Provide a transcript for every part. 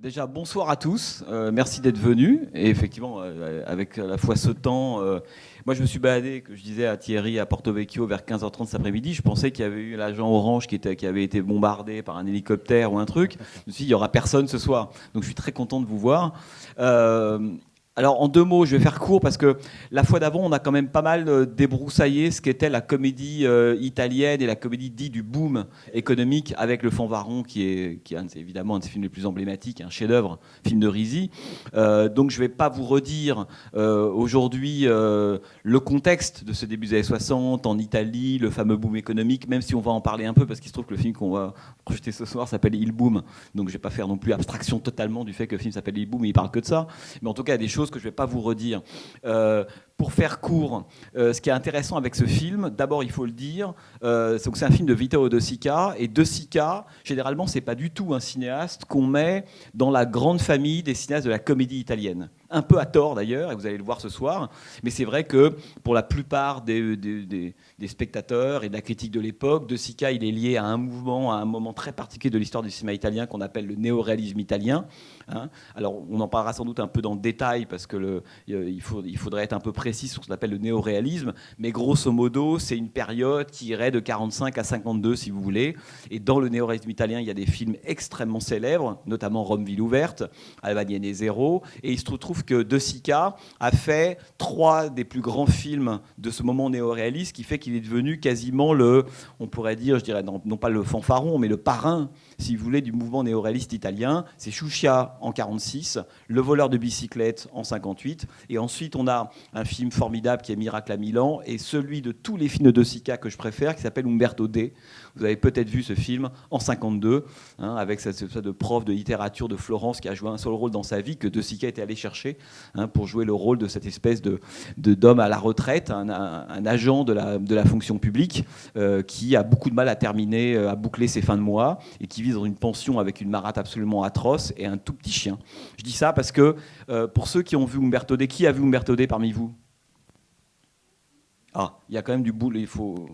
Déjà, bonsoir à tous. Merci d'être venus. Et effectivement, avec à la fois ce temps, moi je me suis baladé, que je disais à Thierry, à Porto Vecchio vers 15h30 cet après-midi. Je pensais qu'il y avait eu l'agent Orange qui avait été bombardé par un hélicoptère ou un truc. Je me suis dit, il n'y aura personne ce soir. Donc je suis très content de vous voir. Euh, alors en deux mots, je vais faire court parce que la fois d'avant, on a quand même pas mal débroussaillé ce qu'était la comédie italienne et la comédie dite du boom économique avec Le Fanvaron, qui est évidemment un des films les plus emblématiques, un chef-d'œuvre, film de Risi. Donc je ne vais pas vous redire aujourd'hui le contexte de ce début des années 60 en Italie, le fameux boom économique, même si on va en parler un peu parce qu'il se trouve que le film qu'on va projeter ce soir s'appelle Il Boom. Donc je ne vais pas faire non plus abstraction totalement du fait que le film s'appelle Il Boom et il parle que de ça. Mais en tout cas, il y a des choses que je ne vais pas vous redire. Pour faire court, ce qui est intéressant avec ce film, d'abord il faut le dire, c'est un film de Vittorio De Sica, et De Sica, généralement, c'est pas du tout un cinéaste qu'on met dans la grande famille des cinéastes de la comédie italienne. Un peu à tort d'ailleurs, et vous allez le voir ce soir, mais c'est vrai que pour la plupart des spectateurs et de la critique de l'époque, De Sica, il est lié à un mouvement, à un moment très particulier de l'histoire du cinéma italien qu'on appelle le néoréalisme italien. Hein. Alors on en parlera sans doute un peu dans le détail, parce que il faudrait être un peu précis sur ce qu'on appelle le néoréalisme, mais grosso modo, c'est une période qui irait de 45 à 52, si vous voulez. Et dans le néoréalisme italien, il y a des films extrêmement célèbres, notamment Rome, ville ouverte, Albanienne Zéro. Et il se trouve que De Sica a fait 3 des plus grands films de ce moment néoréaliste, qui fait qu'il est devenu quasiment on pourrait dire, je dirais, non pas le fanfaron, mais le parrain, si vous voulez, du mouvement néoréaliste italien. C'est Sciuscia en 46, Le voleur de bicyclette en 58, et ensuite on a un film formidable qui est Miracle à Milan, et celui de tous les films de Sica que je préfère, qui s'appelle Umberto D. Vous avez peut-être vu ce film en 52, hein, avec cette espèce de prof de littérature de Florence qui a joué un seul rôle dans sa vie, que De Sica était allé chercher, hein, pour jouer le rôle de cette espèce d'homme à la retraite, un agent de la fonction publique, qui a beaucoup de mal à terminer, à boucler ses fins de mois, et qui vit dans une pension avec une marâtre absolument atroce et un tout petit chien. Je dis ça parce que pour ceux qui ont vu Umberto D, qui a vu Umberto D parmi vous? Ah, il y a quand même du boulot, il faut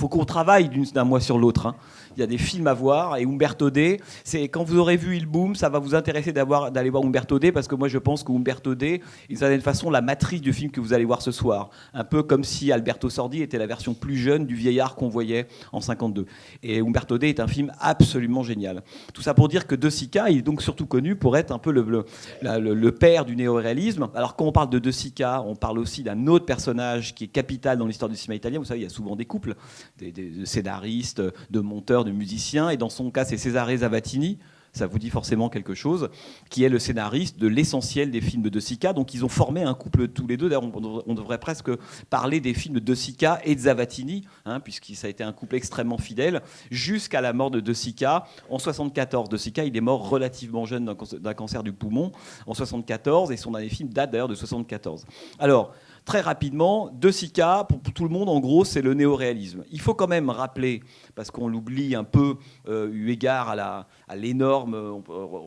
qu'on travaille d'un mois sur l'autre. Hein. Il y a des films à voir, et Umberto D, c'est quand vous aurez vu Il Boom, ça va vous intéresser d'aller voir Umberto D, parce que moi je pense que Umberto D est d'une certaine façon la matrice du film que vous allez voir ce soir. Un peu comme si Alberto Sordi était la version plus jeune du vieillard qu'on voyait en 52. Et Umberto D est un film absolument génial. Tout ça pour dire que De Sica il est donc surtout connu pour être un peu le père du néoréalisme. Alors quand on parle de De Sica, on parle aussi d'un autre personnage qui est capital dans l'histoire du cinéma italien. Vous savez, il y a souvent des couples, de scénaristes, de monteurs, de musiciens, et dans son cas c'est Cesare Zavattini, ça vous dit forcément quelque chose, qui est le scénariste de l'essentiel des films de De Sica. Donc ils ont formé un couple tous les deux. D'ailleurs, on devrait presque parler des films de De Sica et de Zavattini, hein, puisque ça a été un couple extrêmement fidèle, jusqu'à la mort de De Sica en 74. De Sica, il est mort relativement jeune d'un cancer du poumon en 74, et son dernier film date d'ailleurs de 74. Alors, très rapidement, De Sica, pour tout le monde, en gros, c'est le néoréalisme. Il faut quand même rappeler, parce qu'on l'oublie un peu, eu égard à l'énorme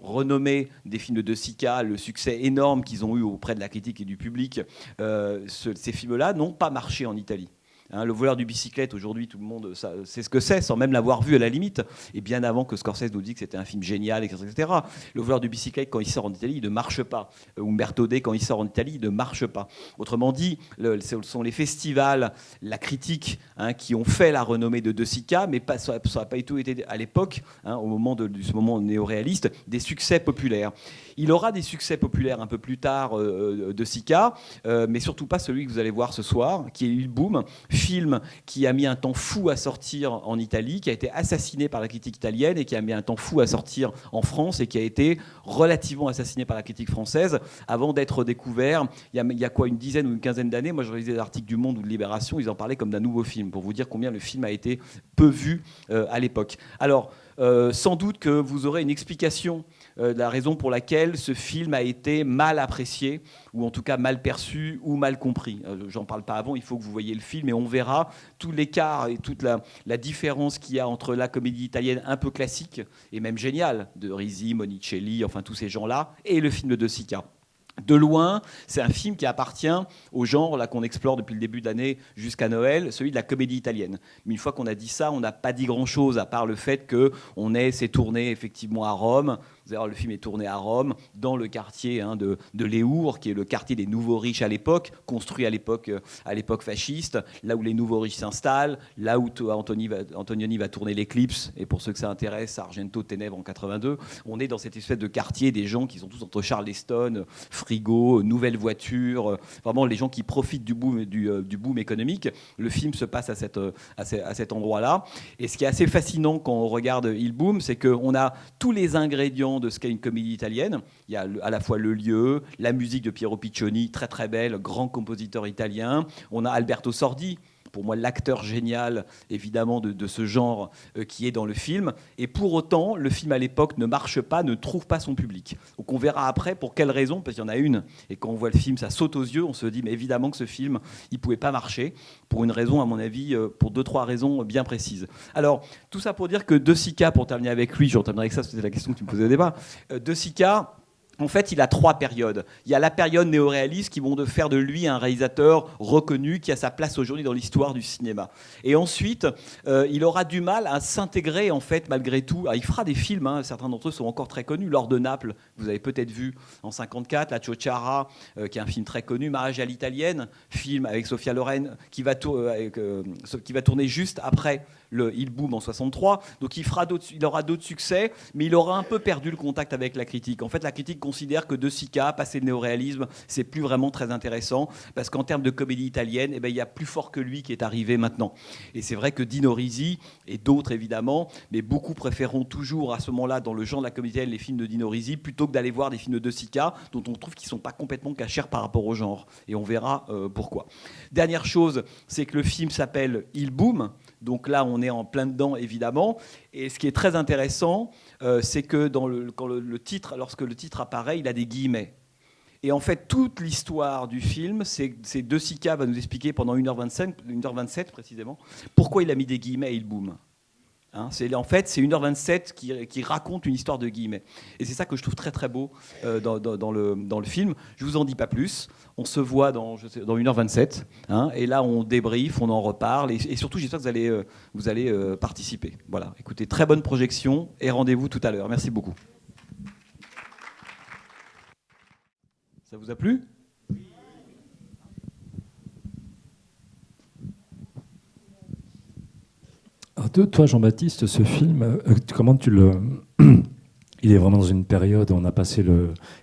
renommée des films de De Sica, le succès énorme qu'ils ont eu auprès de la critique et du public, ces films-là n'ont pas marché en Italie. Hein, Le voleur du bicyclette, aujourd'hui, tout le monde sait ce que c'est, sans même l'avoir vu à la limite. Et bien avant que Scorsese nous dise que c'était un film génial, etc. Le voleur du bicyclette, quand il sort en Italie, il ne marche pas. Umberto D, quand il sort en Italie, il ne marche pas. Autrement dit, ce sont les festivals, la critique, hein, qui ont fait la renommée de Sica, mais ça n'a pas été à l'époque, hein, au moment de ce moment néoréaliste, des succès populaires. Il aura des succès populaires un peu plus tard, De Sica, mais surtout pas celui que vous allez voir ce soir, qui est Il Boom, film qui a mis un temps fou à sortir en Italie, qui a été assassiné par la critique italienne, et qui a mis un temps fou à sortir en France, et qui a été relativement assassiné par la critique française avant d'être découvert il y a quoi, une dizaine ou une quinzaine d'années. Moi je lisais des articles du Monde ou de Libération, ils en parlaient comme d'un nouveau film, pour vous dire combien le film a été peu vu à l'époque. Alors sans doute que vous aurez une explication de la raison pour laquelle ce film a été mal apprécié, ou en tout cas mal perçu ou mal compris. J'en parle pas avant, il faut que vous voyez le film, et on verra tout l'écart et toute la différence qu'il y a entre la comédie italienne un peu classique, et même géniale, de Risi, Monicelli, enfin tous ces gens-là, et le film de De Sica. De loin, c'est un film qui appartient au genre là qu'on explore depuis le début de l'année jusqu'à Noël, celui de la comédie italienne. Mais une fois qu'on a dit ça, on n'a pas dit grand-chose, à part le fait qu'on ait ces tournées effectivement à Rome, Vous allez voir, le film est tourné à Rome, dans le quartier de Léour, qui est le quartier des nouveaux riches à l'époque, construit à l'époque fasciste, là où les nouveaux riches s'installent, là où Antonioni va tourner l'Éclipse, et pour ceux que ça intéresse, Argento Ténèbres en 82. On est dans cette espèce de quartier des gens qui sont tous entre Charleston, frigo, nouvelles voitures, vraiment les gens qui profitent du boom économique. Le film se passe à cet endroit-là. Et ce qui est assez fascinant quand on regarde Il Boom, c'est qu'on a tous les ingrédients de ce qu'est une comédie italienne. Il y a à la fois le lieu, la musique de Piero Piccioni, très très belle, grand compositeur italien. On a Alberto Sordi, pour moi l'acteur génial évidemment de ce genre qui est dans le film, et pour autant le film à l'époque ne marche pas, ne trouve pas son public. Donc on verra après pour quelle raison, parce qu'il y en a une, et quand on voit le film ça saute aux yeux, on se dit mais évidemment que ce film il pouvait pas marcher, pour une raison à mon avis, pour 2-3 raisons bien précises. Alors tout ça pour dire que De Sica, pour terminer avec lui, je terminerai avec ça, c'était la question que tu me posais au débat, De Sica, en fait, il a 3 périodes. Il y a la période néoréaliste qui vont faire de lui un réalisateur reconnu qui a sa place aujourd'hui dans l'histoire du cinéma. Et ensuite, il aura du mal à s'intégrer, en fait, malgré tout. Alors, il fera des films, certains d'entre eux sont encore très connus. L'Or de Naples, vous avez peut-être vu en 54, La Ciociara, qui est un film très connu, Mariage à l'italienne, film avec Sophia Loren, qui va tourner juste après Il Boom en 63. Donc il aura d'autres succès, mais il aura un peu perdu le contact avec la critique. En fait, la critique considère que De Sica, passé le néoréalisme, c'est plus vraiment très intéressant, parce qu'en termes de comédie italienne, il y a plus fort que lui qui est arrivé maintenant. Et c'est vrai que Dino Risi, et d'autres évidemment, mais beaucoup préféreront toujours à ce moment-là, dans le genre de la comédie italienne, les films de Dino Risi, plutôt que d'aller voir des films de Sica, dont on trouve qu'ils ne sont pas complètement cachés par rapport au genre. Et on verra pourquoi. Dernière chose, c'est que le film s'appelle Il Boom. Donc là, on est en plein dedans, évidemment. Et ce qui est très intéressant, c'est que lorsque le titre apparaît, il a des guillemets. Et en fait, toute l'histoire du film, c'est De Sica va nous expliquer pendant 1h27 précisément, pourquoi il a mis des guillemets à Il Boom. En fait, c'est 1h27 qui raconte une histoire de guillemets. Et c'est ça que je trouve très très beau dans le film. Je ne vous en dis pas plus. On se voit dans 1h27. Et là, on débrief, on en reparle. Et surtout, j'espère que vous allez participer. Voilà. Écoutez, très bonne projection et rendez-vous tout à l'heure. Merci beaucoup. Ça vous a plu ? Alors toi, Jean-Baptiste, ce film, comment tu le... Il est vraiment dans une période où on a passé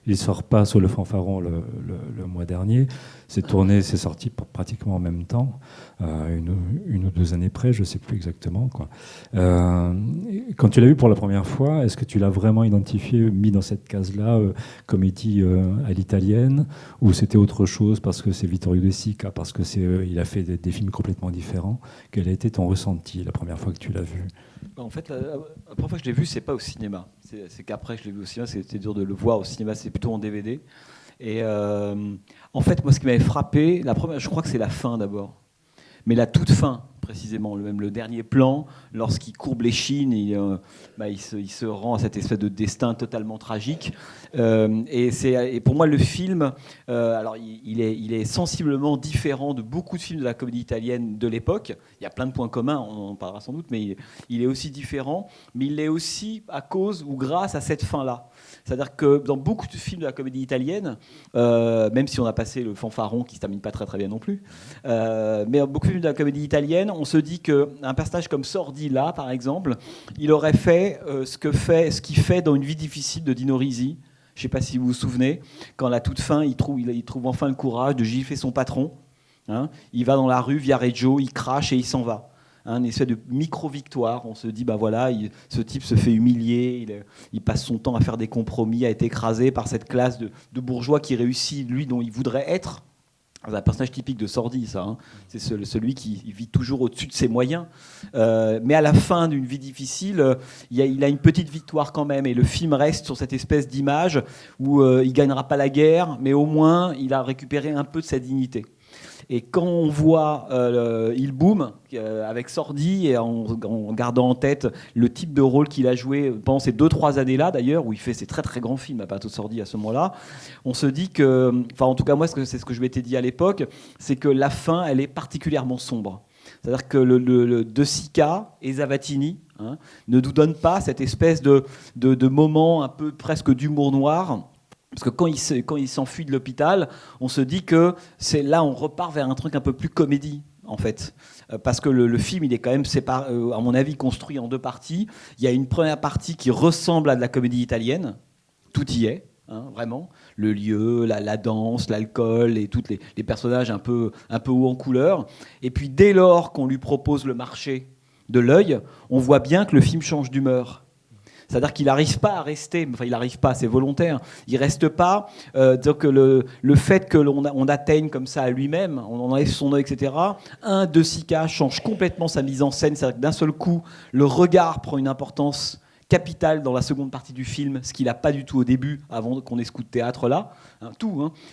il sort pas sur le fanfaron le mois dernier. C'est tourné, c'est sorti pratiquement en même temps, une ou 2 années près, je ne sais plus exactement, quoi. Quand tu l'as vu pour la première fois, est-ce que tu l'as vraiment identifié, mis dans cette case-là, comédie à l'italienne, ou c'était autre chose parce que c'est Vittorio De Sica, parce que il a fait des films complètement différents? Quel a été ton ressenti la première fois que tu l'as vu? En fait, la première fois que je l'ai vu, c'est pas au cinéma. C'est qu'après que je l'ai vu au cinéma, c'était dur de le voir au cinéma, c'est plutôt en DVD. Et en fait, moi, ce qui m'avait frappé, je crois que c'est la fin d'abord. Mais la toute fin, précisément, même le dernier plan, lorsqu'il courbe l'échine, il se rend à cette espèce de destin totalement tragique. Et pour moi, le film, alors il est sensiblement différent de beaucoup de films de la comédie italienne de l'époque. Il y a plein de points communs, on en parlera sans doute, mais il est aussi différent. Mais il est aussi à cause ou grâce à cette fin-là. C'est-à-dire que dans beaucoup de films de la comédie italienne, même si on a passé le fanfaron qui ne se termine pas très très bien non plus, mais dans beaucoup de films de la comédie italienne, on se dit qu'un personnage comme Sordi, là, par exemple, il aurait fait ce qu'il fait dans Une vie difficile de Dino Risi. Je ne sais pas si vous vous souvenez, quand à la toute fin, il trouve enfin le courage de gifler son patron. Il va dans la rue, Viareggio, il crache et il s'en va. Une espèce de micro-victoire. On se dit, voilà, ce type se fait humilier, il passe son temps à faire des compromis, à être écrasé par cette classe de bourgeois qui réussit, lui, dont il voudrait être. C'est un personnage typique de Sordi, ça. C'est celui qui vit toujours au-dessus de ses moyens. Mais à la fin d'une vie difficile, il a une petite victoire quand même. Et le film reste sur cette espèce d'image où il ne gagnera pas la guerre, mais au moins, il a récupéré un peu de sa dignité. Et quand on voit Il Boom avec Sordi, et en gardant en tête le type de rôle qu'il a joué pendant ces 2-3 années-là, d'ailleurs, où il fait ces très très grands films à Pato Sordi à ce moment-là, on se dit que, enfin en tout cas moi c'est ce que je m'étais dit à l'époque, c'est que la fin elle est particulièrement sombre. C'est-à-dire que le De Sica et Zavattini ne nous donnent pas cette espèce de moment un peu presque d'humour noir. Parce que quand il s'enfuit de l'hôpital, on se dit que là, on repart vers un truc un peu plus comédie, en fait. Parce que le film, il est quand même séparé, à mon avis, construit en deux parties. Il y a une première partie qui ressemble à de la comédie italienne. Tout y est, vraiment. Le lieu, la danse, l'alcool et tous les personnages un peu haut en couleur. Et puis, dès lors qu'on lui propose le marché de l'œil, on voit bien que le film change d'humeur. C'est-à-dire qu'il n'arrive pas à rester, enfin il n'arrive pas, c'est volontaire, il ne reste pas, donc le fait que l'on atteigne comme ça à lui-même, on enlève son œil, etc., De Sica change complètement sa mise en scène, c'est-à-dire que d'un seul coup, le regard prend une importance capitale dans la seconde partie du film, ce qu'il n'a pas du tout au début, avant qu'on ait ce coup de théâtre là,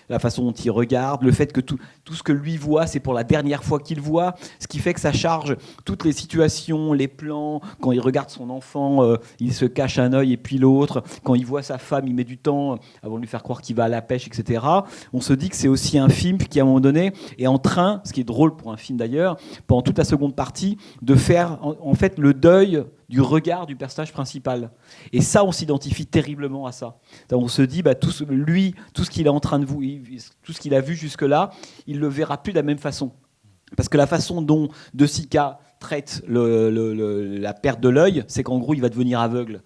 la façon dont il regarde, le fait que tout ce que lui voit, c'est pour la dernière fois qu'il voit, ce qui fait que ça charge toutes les situations, les plans, quand il regarde son enfant, il se cache un œil et puis l'autre, quand il voit sa femme, il met du temps avant de lui faire croire qu'il va à la pêche, etc. On se dit que c'est aussi un film qui, à un moment donné, est en train, ce qui est drôle pour un film d'ailleurs, pendant toute la seconde partie, de faire en fait le deuil du regard du personnage principal. Et ça, on s'identifie terriblement à ça. On se dit, tout ce qu'il est en train de vous, tout ce qu'il a vu jusque-là, il le verra plus de la même façon. Parce que la façon dont De Sica traite la perte de l'œil, c'est qu'en gros, il va devenir aveugle.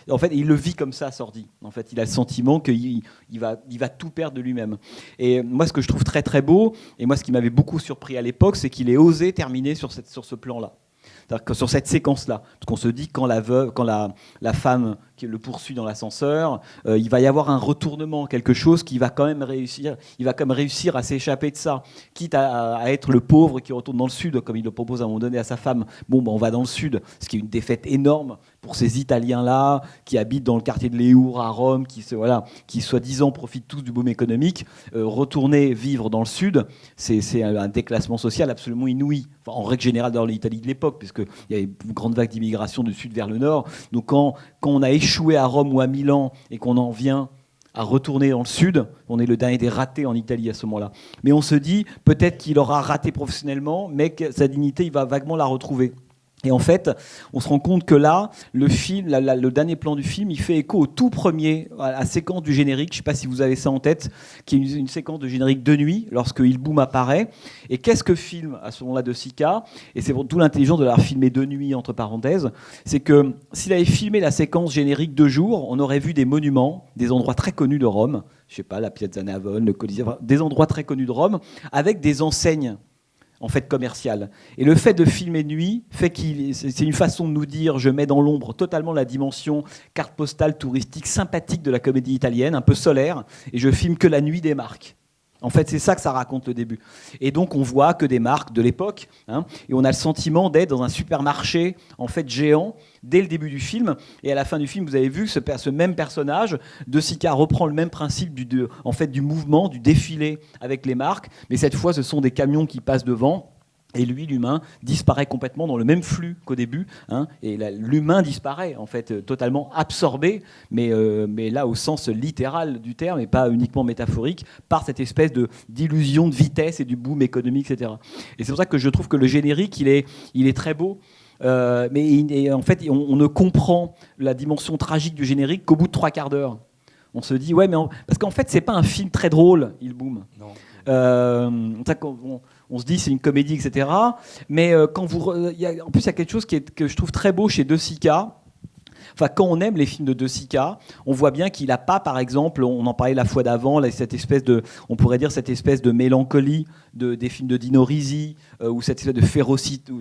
En fait, il le vit comme ça, Sordi. En fait, il a le sentiment qu'il va tout perdre de lui-même. Et moi, ce que je trouve très très beau, et moi, ce qui m'avait beaucoup surpris à l'époque, c'est qu'il ait osé terminer sur ce plan-là. C'est-à-dire que sur cette séquence-là, parce qu'on se dit quand la femme qui le poursuit dans l'ascenseur, il va y avoir un retournement, quelque chose qui va quand même réussir. Il va quand même réussir à s'échapper de ça, quitte à être le pauvre qui retourne dans le sud, comme il le propose à un moment donné à sa femme. On va dans le sud, ce qui est une défaite énorme pour ces Italiens-là qui habitent dans le quartier de Léour à Rome, qui soi-disant profitent tous du boom économique. Retourner vivre dans le sud, c'est un déclassement social absolument inouï. En règle générale dans l'Italie de l'époque, puisqu'il y a une grande vague d'immigration du sud vers le nord. Donc quand on a échoué à Rome ou à Milan et qu'on en vient à retourner dans le sud, on est le dernier des ratés en Italie à ce moment-là. Mais on se dit, peut-être qu'il aura raté professionnellement, mais que sa dignité, il va vaguement la retrouver. Et en fait, on se rend compte que là, le film, le dernier plan du film, il fait écho au tout premier, à la séquence du générique, je ne sais pas si vous avez ça en tête, qui est une séquence de générique de nuit, lorsque Il Boom apparaît. Et qu'est-ce que filme à ce moment-là De Sica ? Et c'est tout l'intelligence de l'avoir filmé de nuit, entre parenthèses, c'est que s'il avait filmé la séquence générique de jour, on aurait vu des monuments, des endroits très connus de Rome, je ne sais pas, la Piazza Navone, le Colisée, des endroits très connus de Rome, avec des enseignes en fait commercial. Et le fait de filmer de nuit fait c'est une façon de nous dire, je mets dans l'ombre totalement la dimension carte postale touristique sympathique de la comédie italienne, un peu solaire, et je filme que la nuit des marques. En fait, c'est ça que ça raconte le début. Et donc, on voit que des marques de l'époque, et on a le sentiment d'être dans un supermarché en fait géant dès le début du film. Et à la fin du film, vous avez vu que ce même personnage, De Sica, reprend le même principe du mouvement, du défilé avec les marques, mais cette fois, ce sont des camions qui passent devant. Et lui, l'humain, disparaît complètement dans le même flux qu'au début. Et l'humain disparaît, en fait, totalement absorbé, mais là, au sens littéral du terme, et pas uniquement métaphorique, par cette espèce d'illusion de vitesse et du boom économique, etc. Et c'est pour ça que je trouve que le générique, il est très beau. Mais en fait, on ne comprend la dimension tragique du générique qu'au bout de 3/4 d'heure. On se dit, ouais, mais parce qu'en fait, c'est pas un film très drôle, Il Boom. Non. On se dit c'est une comédie, etc. Mais en plus, il y a quelque chose que je trouve très beau chez De Sica. Enfin, quand on aime les films de De Sica, on voit bien qu'il n'a pas, par exemple, on en parlait la fois d'avant, on pourrait dire cette espèce de mélancolie des films de Dino Risi, ou cette espèce de férocité,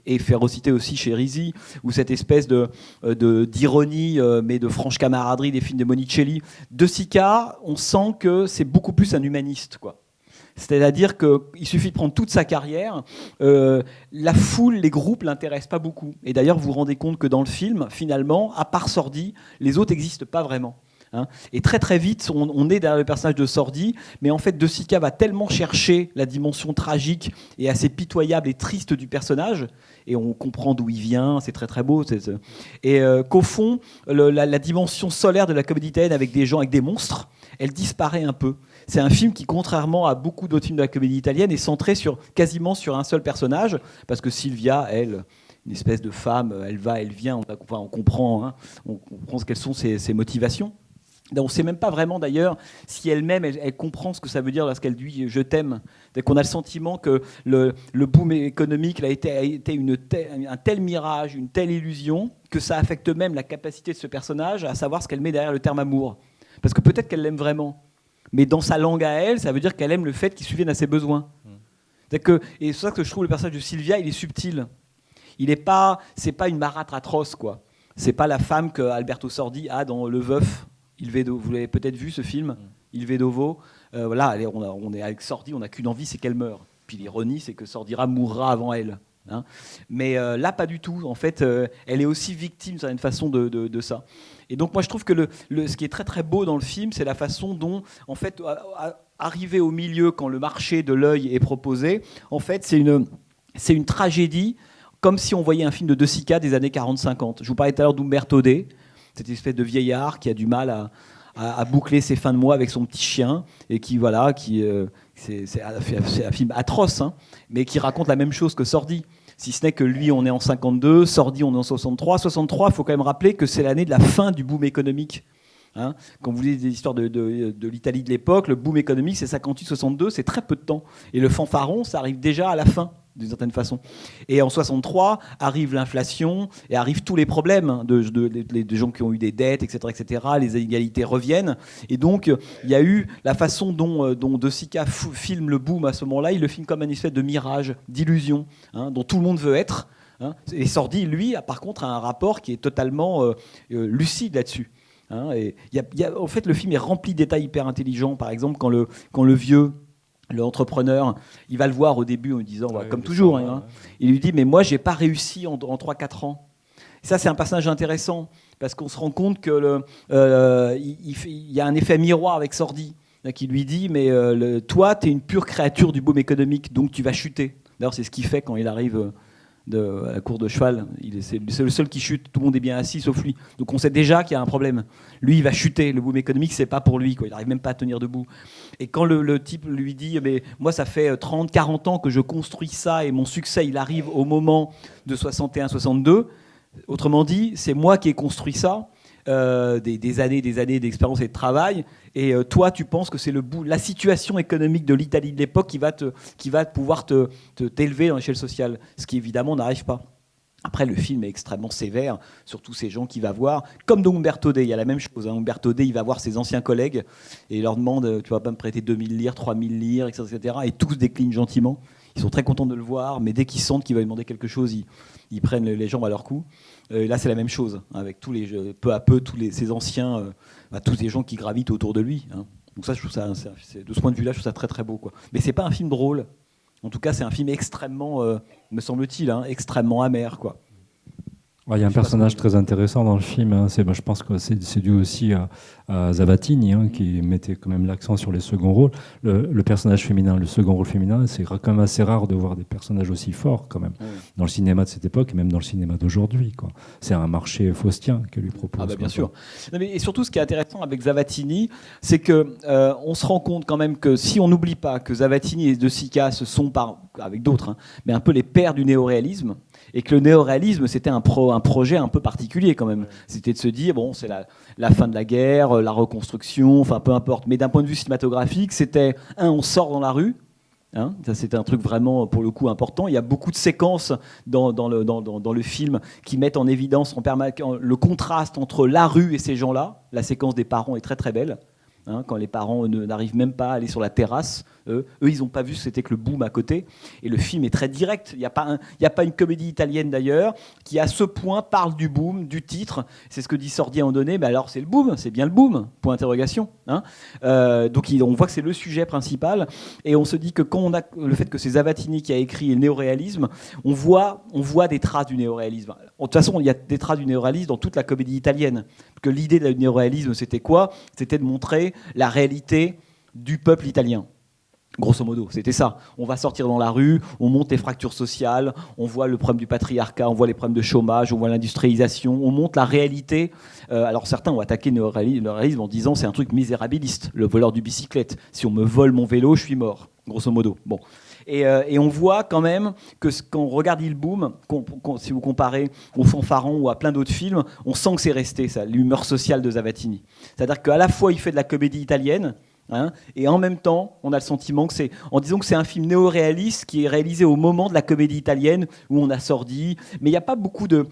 et férocité aussi chez Risi, ou cette espèce d'ironie, mais de franche camaraderie des films de Monicelli. De Sica, on sent que c'est beaucoup plus un humaniste, quoi. C'est-à-dire qu'il suffit de prendre toute sa carrière, la foule, les groupes ne l'intéressent pas beaucoup. Et d'ailleurs, vous vous rendez compte que dans le film, finalement, à part Sordi, les autres n'existent pas vraiment. Hein. Et très très vite, on est derrière le personnage de Sordi, mais en fait, De Sica va tellement chercher la dimension tragique et assez pitoyable et triste du personnage, et on comprend d'où il vient, c'est très très beau, et qu'au fond, la dimension solaire de la comédie italienne avec des gens, avec des monstres, elle disparaît un peu. C'est un film qui, contrairement à beaucoup d'autres films de la comédie italienne, est centré quasiment sur un seul personnage, parce que Silvia, elle, une espèce de femme, elle va, elle vient, on comprend, on comprend quelles sont ses motivations. On ne sait même pas vraiment d'ailleurs si elle-même elle comprend ce que ça veut dire lorsqu'elle dit « je t'aime ». On a le sentiment que le boom économique a été un tel mirage, une telle illusion, que ça affecte même la capacité de ce personnage à savoir ce qu'elle met derrière le terme amour. Parce que peut-être qu'elle l'aime vraiment, mais dans sa langue à elle, ça veut dire qu'elle aime le fait qu'il subvienne à ses besoins. Et c'est pour ça que je trouve le personnage de Silvia, il est subtil. C'est pas une marâtre atroce, quoi. C'est pas la femme que Alberto Sordi a dans Le Veuf. Vous l'avez peut-être vu ce film, Il Vedovo. Là, on est avec Sordi, on n'a qu'une envie, c'est qu'elle meure. Puis l'ironie, c'est que Sordira mourra avant elle. Hein. Mais là, pas du tout. En fait, elle est aussi victime, d'une certaine façon, de ça. Et donc, moi, je trouve que ce qui est très très beau dans le film, c'est la façon dont, en fait, arriver au milieu, quand le marché de l'œil est proposé, en fait, c'est une tragédie, comme si on voyait un film de De Sica des années 40-50. Je vous parlais tout à l'heure d'Umberto D, cette espèce de vieillard qui a du mal à boucler ses fins de mois avec son petit chien, et c'est un film atroce, hein, mais qui raconte la même chose que Sordi. Si ce n'est que lui, on est en 52, Sordi, on est en 63. 63, il faut quand même rappeler que c'est l'année de la fin du boom économique. Hein. Quand vous lisez des histoires de l'Italie de l'époque, le boom économique, c'est 58-62, c'est très peu de temps. Et le fanfaron, ça arrive déjà à la fin, d'une certaine façon. Et en 63, arrive l'inflation et arrivent tous les problèmes de gens qui ont eu des dettes, etc., etc. Les inégalités reviennent. Et donc, il y a eu la façon dont De Sica filme le boom à ce moment-là. Il le filme comme une espèce de mirage, d'illusion, hein, dont tout le monde veut être. Hein. Et Sordi, lui, par contre, a un rapport qui est totalement lucide là-dessus. Hein. Et en fait, le film est rempli de détails hyper intelligents. Par exemple, quand le vieux... l'entrepreneur, il va le voir au début en lui disant, comme toujours, il lui dit « mais moi, j'ai pas réussi en 3-4 ans ». Ça, c'est un personnage intéressant, parce qu'on se rend compte qu'il y a un effet miroir avec Sordi, qui lui dit « mais toi, tu es une pure créature du boom économique, donc tu vas chuter ». D'ailleurs, c'est ce qu'il fait quand il arrive à la cour de cheval. C'est le seul qui chute, tout le monde est bien assis, sauf lui. Donc on sait déjà qu'il y a un problème. Lui, il va chuter, le boom économique, c'est pas pour lui, quoi. Il n'arrive même pas à tenir debout. Et quand le type lui dit mais moi ça fait 30-40 ans que je construis ça et mon succès il arrive au moment de 61-62, autrement dit c'est moi qui ai construit ça, des années d'expérience et de travail, et toi tu penses que c'est la situation économique de l'Italie de l'époque qui va pouvoir t'élever dans l'échelle sociale, ce qui évidemment n'arrive pas. Après, le film est extrêmement sévère sur tous ces gens qu'il va voir. Comme dans Umberto D, il y a la même chose. Hein. Umberto D, il va voir ses anciens collègues et il leur demande « tu vas pas me prêter 2000 lire, 3000 lire, etc. » Et tous déclinent gentiment. Ils sont très contents de le voir, mais dès qu'ils sentent qu'il va lui demander quelque chose, ils prennent les jambes à leur cou. Là, c'est la même chose, hein, avec peu à peu ces anciens, tous les gens qui gravitent autour de lui. Hein. Donc ça, je trouve ça, de ce point de vue-là, je trouve ça très très beau, quoi. Mais c'est pas un film drôle. En tout cas, c'est un film extrêmement, me semble-t-il, hein, extrêmement amer, quoi. Il y a un personnage très intéressant dans le film. Hein. Je pense que c'est dû aussi à Zavattini, hein, qui mettait quand même l'accent sur les seconds rôles. Le personnage féminin, le second rôle féminin, c'est quand même assez rare de voir des personnages aussi forts, quand même, dans le cinéma de cette époque et même dans le cinéma d'aujourd'hui, quoi. C'est un marché faustien que lui propose. Ah bah bien sûr. Non, mais, et surtout, ce qui est intéressant avec Zavattini, c'est que on se rend compte quand même que si on n'oublie pas que Zavattini et De Sica se sont, avec d'autres, hein, mais un peu les pères du néoréalisme, et que le néoréalisme, c'était un projet un peu particulier quand même. C'était de se dire, bon, c'est la fin de la guerre, la reconstruction, enfin peu importe. Mais d'un point de vue cinématographique, c'était, on sort dans la rue. Hein, ça, c'était un truc vraiment, pour le coup, important. Il y a beaucoup de séquences dans le film qui mettent en évidence le contraste entre la rue et ces gens-là. La séquence des parents est très très belle. hein, quand les parents n'arrivent même pas à aller sur la terrasse. Eux, ils n'ont pas vu ce que c'était que le boom à côté. Et le film est très direct. Il n'y a pas une comédie italienne d'ailleurs qui à ce point parle du boom, du titre. C'est ce que dit Sordi à un moment donné. Mais alors c'est le boom, c'est bien le boom, point d'interrogation. Hein. Donc on voit que c'est le sujet principal. Et on se dit que quand on a le fait que c'est Zavattini qui a écrit le néoréalisme, on voit des traces du néoréalisme. De toute façon, il y a des traces du néoréalisme dans toute la comédie italienne. Parce que l'idée du néoréalisme, c'était quoi? C'était de montrer la réalité du peuple italien. Grosso modo, c'était ça. On va sortir dans la rue, on monte les fractures sociales, on voit le problème du patriarcat, on voit les problèmes de chômage, on voit l'industrialisation, on montre la réalité. Alors certains ont attaqué le néoréalisme en disant c'est un truc misérabiliste, le voleur du bicyclette. Si on me vole mon vélo, je suis mort, grosso modo. Bon. Et on voit quand même que quand on regarde Il Boom, si vous comparez au Fanfaron ou à plein d'autres films, on sent que c'est resté, ça, l'humeur sociale de Zavattini. C'est-à-dire qu'à la fois il fait de la comédie italienne, hein, et en même temps, on a le sentiment que c'est, en disant que c'est un film néo-réaliste qui est réalisé au moment de la comédie italienne où on a Sordi, mais il n'y a pas beaucoup de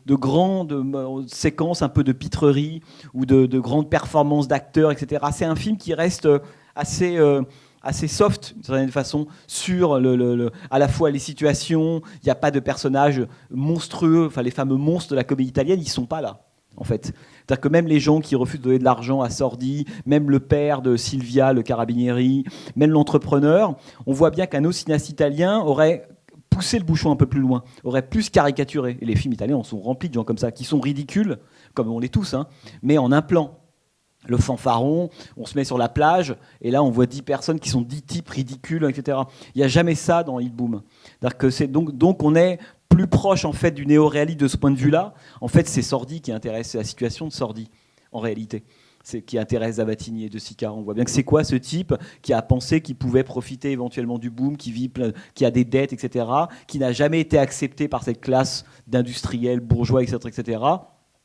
grandes séquences un peu de pitrerie ou de grandes performances d'acteurs, etc. C'est un film qui reste assez soft, d'une certaine façon, sur à la fois les situations. Il n'y a pas de personnages monstrueux, enfin les fameux monstres de la comédie italienne, ils ne sont pas là. En fait. C'est-à-dire que même les gens qui refusent de donner de l'argent à Sordi, même le père de Silvia, le carabinieri, même l'entrepreneur, on voit bien qu'un autre cinéaste italien aurait poussé le bouchon un peu plus loin, aurait plus caricaturé. Et les films italiens en sont remplis de gens comme ça, qui sont ridicules, comme on l'est tous, hein, mais en un plan. Le Fanfaron, on se met sur la plage, et là on voit 10 personnes qui sont 10 types ridicules, etc. Il n'y a jamais ça dans Il Boom. C'est-à-dire que donc on est plus proche en fait du néo-réalisme de ce point de vue-là. En fait, c'est Sordi qui intéresse, c'est la situation de Sordi, en réalité. C'est qui intéresse Zavattini et De Sica. On voit bien que c'est quoi ce type qui a pensé qu'il pouvait profiter éventuellement du boom, qui a des dettes, etc., qui n'a jamais été accepté par cette classe d'industriels, bourgeois, etc., etc.,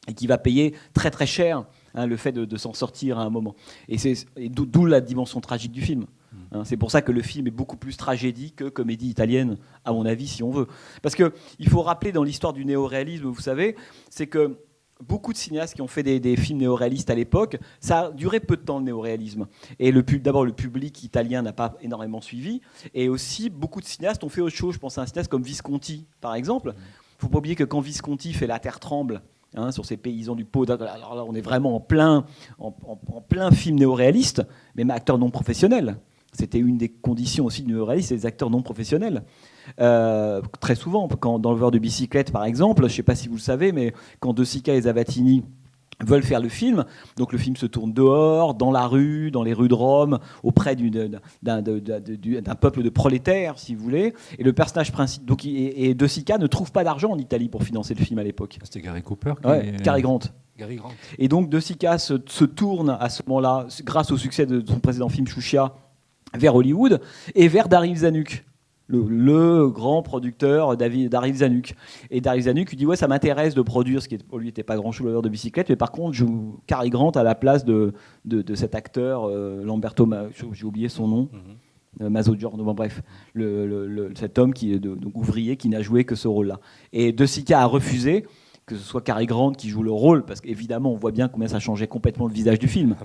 et qui va payer très très cher, hein, le fait de s'en sortir à un moment. Et d'où la dimension tragique du film. Hein, c'est pour ça que le film est beaucoup plus tragédie que comédie italienne, à mon avis, si on veut. Parce qu'il faut rappeler dans l'histoire du néoréalisme, vous savez, c'est que beaucoup de cinéastes qui ont fait des films néoréalistes à l'époque, ça a duré peu de temps, le néoréalisme. Et d'abord, le public italien n'a pas énormément suivi. Et aussi, beaucoup de cinéastes ont fait autre chose. Je pense à un cinéaste comme Visconti, par exemple. Il ne faut pas oublier que quand Visconti fait La Terre tremble, hein, sur ces paysans du Pau, alors là, on est vraiment en plein film néoréaliste, même acteur non professionnel. C'était une des conditions aussi du néoréalisme, c'est les acteurs non professionnels. Très souvent, dans Le voleur de bicyclette, par exemple, je ne sais pas si vous le savez, mais quand De Sica et Zavattini veulent faire le film, donc le film se tourne dehors, dans la rue, dans les rues de Rome, auprès d'un peuple de prolétaires, si vous voulez, et le personnage principal, et De Sica ne trouve pas d'argent en Italie pour financer le film à l'époque. C'était Gary Cooper Cary Grant. Gary Grant. Et donc De Sica se tourne à ce moment-là, grâce au succès de son précédent film Chouchia, vers Hollywood et vers Daryl Zanuck, le grand producteur Daryl Zanuck. Et Daryl Zanuck lui dit ouais, ça m'intéresse de produire, ce qui pour lui n'était pas grand chose, le voleur de bicyclette, mais par contre je joue Cary Grant à la place de cet acteur Lamberto, j'ai oublié son nom. Mezzogiorno, bon, bref, cet homme qui est donc ouvrier qui n'a joué que ce rôle-là. Et De Sica a refusé que ce soit Cary Grant qui joue le rôle, parce qu'évidemment, on voit bien combien ça changeait complètement le visage du film.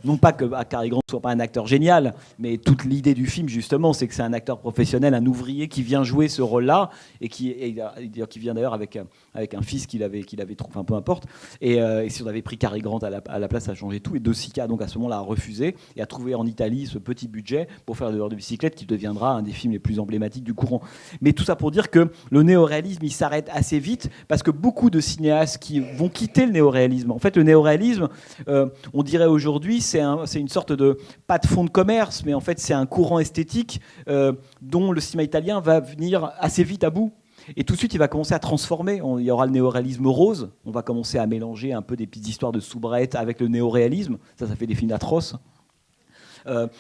Non pas que Cary Grant ne soit pas un acteur génial, mais toute l'idée du film, justement, c'est que c'est un acteur professionnel, un ouvrier qui vient jouer ce rôle-là, et qui vient d'ailleurs avec un fils qu'il avait trouvé, enfin peu importe. Et si on avait pris Cary Grant à la place, ça changeait tout. Et De Sica, donc à ce moment-là, a refusé, et a trouvé en Italie ce petit budget pour faire Le voleur de bicyclette, qui deviendra un des films les plus emblématiques du courant. Mais tout ça pour dire que le néoréalisme, il s'arrête assez vite, parce que beaucoup de cinéastes qui vont quitter le néoréalisme. En fait, le néoréalisme, on dirait aujourd'hui, c'est une sorte de, pas de fond de commerce, mais en fait, c'est un courant esthétique dont le cinéma italien va venir assez vite à bout. Et tout de suite, il va commencer à transformer. Il y aura le néoréalisme rose. On va commencer à mélanger un peu des petites histoires de soubrette avec le néoréalisme. Ça fait des films atroces.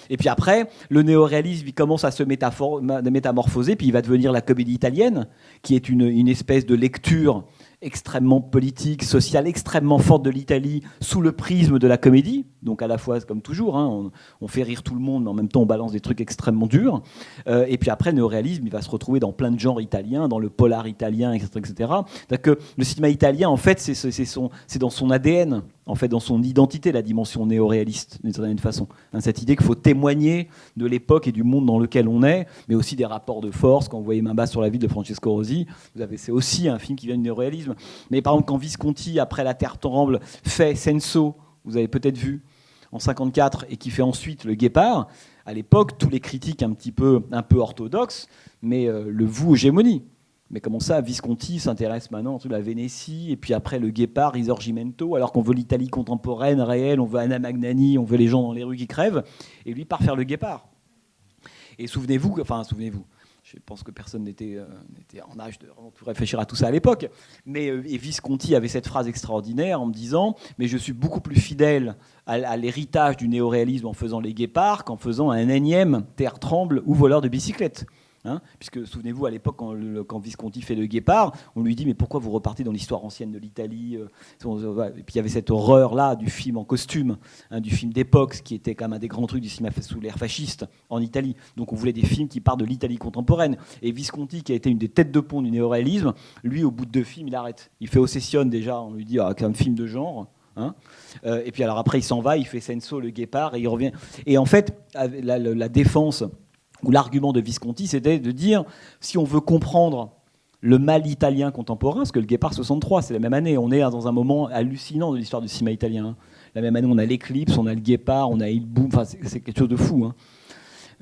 Et puis après, le néoréalisme, il commence à se métamorphoser, puis il va devenir la comédie italienne, qui est une espèce de lecture extrêmement politique, sociale, extrêmement forte de l'Italie, sous le prisme de la comédie. Donc à la fois, comme toujours, hein, on fait rire tout le monde, mais en même temps, on balance des trucs extrêmement durs. Et puis après, le néoréalisme, il va se retrouver dans plein de genres italiens, dans le polar italien, etc. etc. C'est-à-dire que le cinéma italien, en fait, c'est dans son ADN. en fait, dans son identité, la dimension néo-réaliste, d'une certaine façon. Cette idée qu'il faut témoigner de l'époque et du monde dans lequel on est, mais aussi des rapports de force. Quand vous voyez Main basse sur la ville de Francesco Rosi, c'est aussi un film qui vient du néo-réalisme. Mais par exemple, quand Visconti, après La Terre tremble, fait Senso, vous avez peut-être vu, en 1954, et qui fait ensuite Le Guépard, à l'époque, tous les critiques un peu orthodoxes, mais le vouent hégémonie. Mais comment ça, Visconti s'intéresse maintenant à la Vénétie, et puis après Le Guépard, Risorgimento, alors qu'on veut l'Italie contemporaine, réelle, on veut Anna Magnani, on veut les gens dans les rues qui crèvent, et lui part faire Le Guépard. Et souvenez-vous, je pense que personne n'était en âge de vraiment tout réfléchir à tout ça à l'époque, mais et Visconti avait cette phrase extraordinaire en me disant « Mais je suis beaucoup plus fidèle à l'héritage du néoréalisme en faisant Les Guépards qu'en faisant un énième Terre tremble ou Voleur de bicyclette ». Puisque, souvenez-vous, à l'époque, quand Visconti fait Le Guépard, on lui dit « Mais pourquoi vous repartez dans l'histoire ancienne de l'Italie ?» Et puis il y avait cette horreur-là du film en costume, du film d'époque, qui était quand même un des grands trucs du cinéma sous l'ère fasciste en Italie. Donc on voulait des films qui partent de l'Italie contemporaine. Et Visconti, qui a été une des têtes de pont du néoréalisme, lui, au bout de 2 films, il arrête. Il fait Ossessione déjà, on lui dit « comme film de genre ». Et puis alors après, il s'en va, il fait Senso, Le Guépard, et il revient. Et en fait, la défense... où l'argument de Visconti, c'était de dire, si on veut comprendre le mal italien contemporain, parce que Le Guépard 63, c'est la même année, on est dans un moment hallucinant de l'histoire du cinéma italien. La même année, on a l'Éclipse, on a Le Guépard, on a Il Boom, enfin, c'est quelque chose de fou.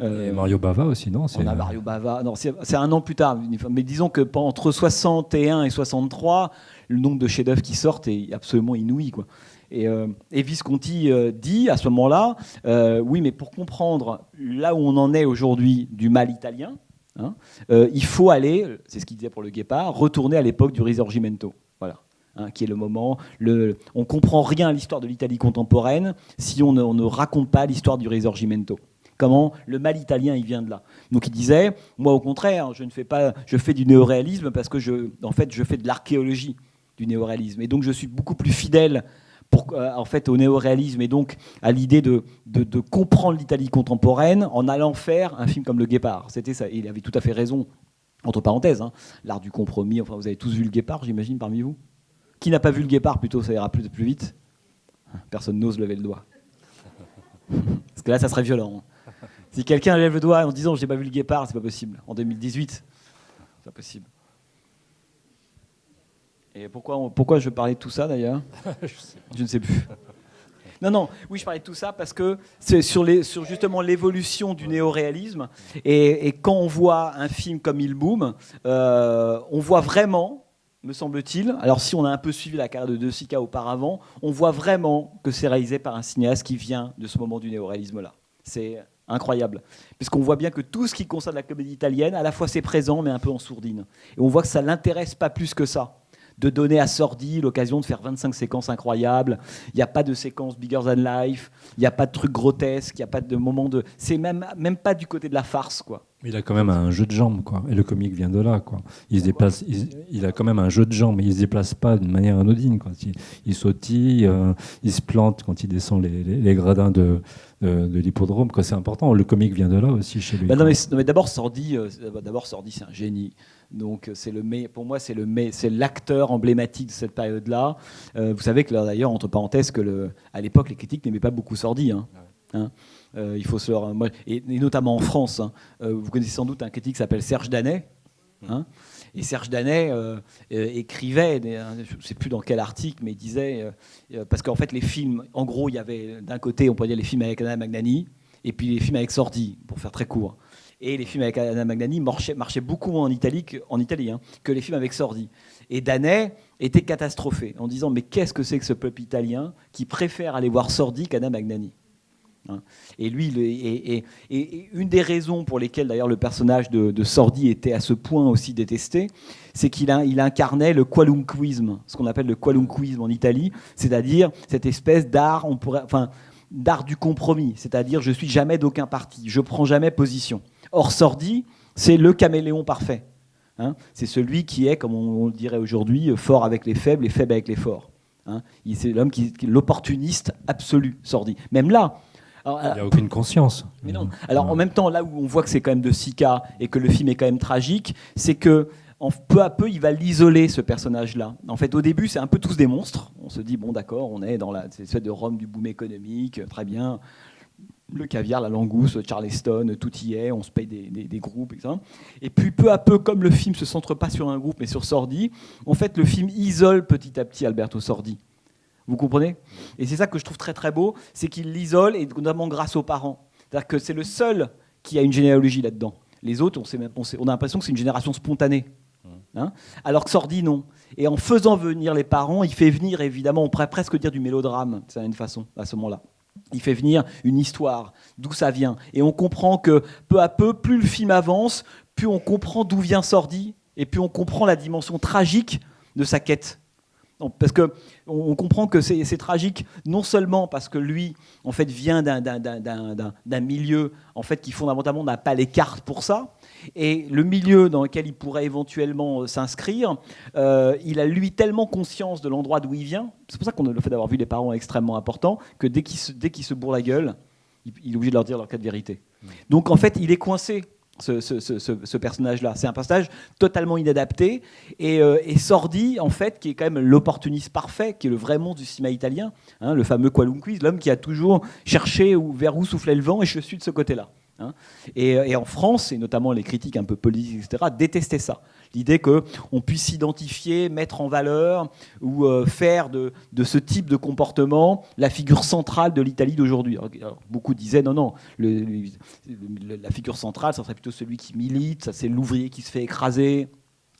Et Mario Bava aussi, non ? On a Mario Bava, non, c'est un an plus tard, mais disons que entre 61 et 63, le nombre de chefs-d'œuvre qui sortent est absolument inouï, quoi. Et Visconti dit à ce moment-là, oui, mais pour comprendre là où on en est aujourd'hui du mal italien, il faut aller, c'est ce qu'il disait pour Le Guépard, retourner à l'époque du Risorgimento. Voilà. Qui est le moment. On ne comprend rien à l'histoire de l'Italie contemporaine si on ne raconte pas l'histoire du Risorgimento. Comment le mal italien, il vient de là. Donc il disait, moi au contraire, je fais du néoréalisme parce que je fais de l'archéologie du néoréalisme. Et donc je suis beaucoup plus fidèle au néoréalisme et donc à l'idée de comprendre l'Italie contemporaine en allant faire un film comme Le Guépard. C'était ça. Et il avait tout à fait raison. Entre parenthèses, l'art du compromis. Enfin, vous avez tous vu Le Guépard, j'imagine, parmi vous. Qui n'a pas vu Le Guépard, plutôt, ça ira plus vite. Personne n'ose lever le doigt. Parce que là, ça serait violent. Si quelqu'un lève le doigt en disant j'ai pas vu Le Guépard, c'est pas possible. En 2018, c'est pas possible. Et pourquoi je parlais de tout ça d'ailleurs ? Je ne sais plus. Non, oui, je parlais de tout ça parce que c'est sur justement l'évolution du néoréalisme. Et quand on voit un film comme Il Boom, on voit vraiment, me semble-t-il, alors si on a un peu suivi la carrière de De Sica auparavant, on voit vraiment que c'est réalisé par un cinéaste qui vient de ce moment du néoréalisme-là. C'est incroyable, puisqu'on voit bien que tout ce qui concerne la comédie italienne, à la fois c'est présent, mais un peu en sourdine. Et on voit que ça ne l'intéresse pas plus que ça de donner à Sordi l'occasion de faire 25 séquences incroyables. Il n'y a pas de séquence bigger than life, il n'y a pas de trucs grotesques, il n'y a pas de moment de... C'est même pas du côté de la farce, quoi. Mais il a quand même un jeu de jambes, quoi. Et le comique vient de là, quoi. Il se déplace, il a quand même un jeu de jambes, mais il se déplace pas d'une manière anodine, quoi. Il sautille, il se plante quand il descend les gradins de l'hippodrome, quoi. C'est important. Le comique vient de là aussi chez lui. Non, mais d'abord Sordi, c'est un génie. Donc pour moi c'est l'acteur emblématique de cette période-là. Vous savez que d'ailleurs, entre parenthèses, à l'époque les critiques n'aimaient pas beaucoup Sordi. Il faut et notamment en France. Vous connaissez sans doute un critique qui s'appelle Serge Danet. Et Serge Danet écrivait, je ne sais plus dans quel article, mais il disait parce qu'en fait les films, en gros, il y avait d'un côté, on pourrait dire les films avec Anna Magnani, et puis les films avec Sordi, pour faire très court. Et les films avec Anna Magnani marchaient beaucoup moins en Italie que les films avec Sordi. Et Danet était catastrophé en disant mais qu'est-ce que c'est que ce peuple italien qui préfère aller voir Sordi qu'Anna Magnani ? Et lui, et une des raisons pour lesquelles d'ailleurs le personnage de Sordi était à ce point aussi détesté, c'est qu'il incarnait le qualunquisme, ce qu'on appelle le qualunquisme en Italie, c'est-à-dire cette espèce d'art, d'art du compromis, c'est-à-dire je suis jamais d'aucun parti, je prends jamais position. Or Sordi, c'est le caméléon parfait. C'est celui qui est, comme on le dirait aujourd'hui, fort avec les faibles et faible avec les forts. C'est l'homme l'opportuniste absolu, Sordi. Même là. Alors, il n'y a aucune conscience. Mais non. Alors en même temps, là où on voit que c'est quand même De Sica et que le film est quand même tragique, c'est que peu à peu, il va l'isoler, ce personnage-là. En fait, au début, c'est un peu tous des monstres. On se dit, bon, d'accord, on est dans cette espèce de Rome du boom économique, très bien. Le caviar, la langouste, Charleston, tout y est, on se paye des groupes, etc. Et puis, peu à peu, comme le film ne se centre pas sur un groupe, mais sur Sordi, en fait, le film isole petit à petit Alberto Sordi. Vous comprenez ? Et c'est ça que je trouve très, très beau, c'est qu'il l'isole, et notamment grâce aux parents. C'est-à-dire que c'est le seul qui a une généalogie là-dedans. Les autres, on a l'impression que c'est une génération spontanée. Hein, alors que Sordi, non. Et en faisant venir les parents, il fait venir, évidemment, on pourrait presque dire du mélodrame, de certaine façon, à ce moment-là. Il fait venir une histoire, d'où ça vient. Et on comprend que, peu à peu, plus le film avance, plus on comprend d'où vient Sordi, et plus on comprend la dimension tragique de sa quête. Parce qu'on comprend que c'est tragique, non seulement parce que lui, en fait, vient d'un milieu en fait, qui fondamentalement n'a pas les cartes pour ça, et le milieu dans lequel il pourrait éventuellement s'inscrire, il a lui tellement conscience de l'endroit d'où il vient, c'est pour ça qu'on a le fait d'avoir vu les parents extrêmement important, que dès qu'il se bourre la gueule, il est obligé de leur dire leur cas de vérité. Donc en fait, il est coincé. Ce personnage-là. C'est un personnage totalement inadapté et Sordi, en fait, qui est quand même l'opportuniste parfait, qui est le vrai monstre du cinéma italien, hein, le fameux qualunquiste, l'homme qui a toujours cherché vers où soufflait le vent, et je suis de ce côté-là. Hein. Et en France, et notamment les critiques un peu politiques, etc., détestaient ça. L'idée qu'on puisse s'identifier, mettre en valeur ou faire de ce type de comportement la figure centrale de l'Italie d'aujourd'hui. Alors, beaucoup disaient non, la figure centrale, ça serait plutôt celui qui milite, ça c'est l'ouvrier qui se fait écraser,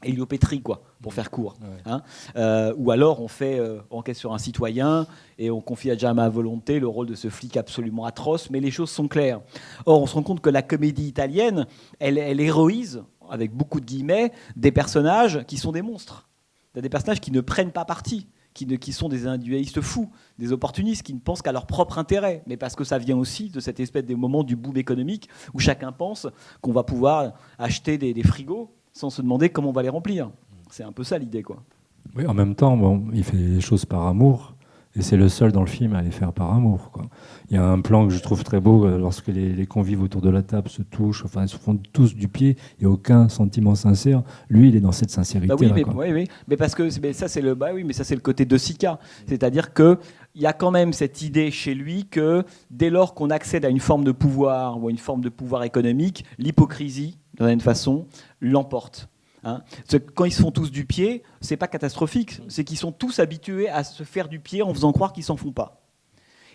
héliopétrie, quoi, pour faire court. Ouais. Hein, ou alors on fait enquête sur un citoyen et on confie à Giacomo Volonté le rôle de ce flic absolument atroce, mais les choses sont claires. Or, on se rend compte que la comédie italienne, elle héroïse, avec beaucoup de guillemets, des personnages qui sont des monstres. Des personnages qui ne prennent pas parti, qui sont des individualistes fous, des opportunistes qui ne pensent qu'à leur propre intérêt, mais parce que ça vient aussi de cette espèce de moment du boom économique où chacun pense qu'on va pouvoir acheter des frigos sans se demander comment on va les remplir. C'est un peu ça l'idée, quoi. Oui, en même temps, bon, il fait les choses par amour, et c'est le seul dans le film à les faire par amour, quoi. Il y a un plan que je trouve très beau, lorsque les convives autour de la table se touchent, enfin, ils se font tous du pied, il n'y a aucun sentiment sincère. Lui, il est dans cette sincérité. Oui, mais parce que ça, c'est le côté de Sica. C'est-à-dire qu'il y a quand même cette idée chez lui que dès lors qu'on accède à une forme de pouvoir ou à une forme de pouvoir économique, l'hypocrisie, d'une certaine façon, l'emporte. Hein. Quand ils se font tous du pied, c'est pas catastrophique, c'est qu'ils sont tous habitués à se faire du pied en faisant croire qu'ils s'en font pas.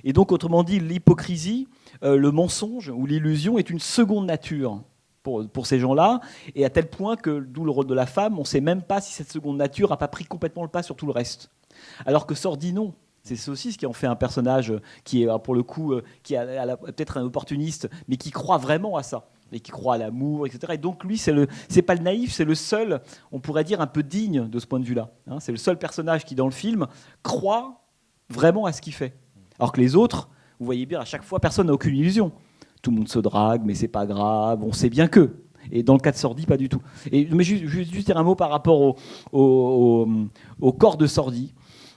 Et donc, autrement dit, l'hypocrisie, le mensonge ou l'illusion est une seconde nature pour ces gens-là, et à tel point que, d'où le rôle de la femme, on ne sait même pas si cette seconde nature n'a pas pris complètement le pas sur tout le reste. Alors que Sordi, non. C'est aussi ce qui en fait un personnage qui est, pour le coup, qui est peut-être un opportuniste, mais qui croit vraiment à ça. Et qui croit à l'amour, etc. Et donc lui, c'est pas le naïf, c'est le seul, on pourrait dire, un peu digne de ce point de vue-là. Hein, c'est le seul personnage qui, dans le film, croit vraiment à ce qu'il fait. Alors que les autres, vous voyez bien, à chaque fois, personne n'a aucune illusion. Tout le monde se drague, mais c'est pas grave, on sait bien que. Et dans le cas de Sordi, pas du tout. Mais je vais juste dire un mot par rapport au corps de Sordi.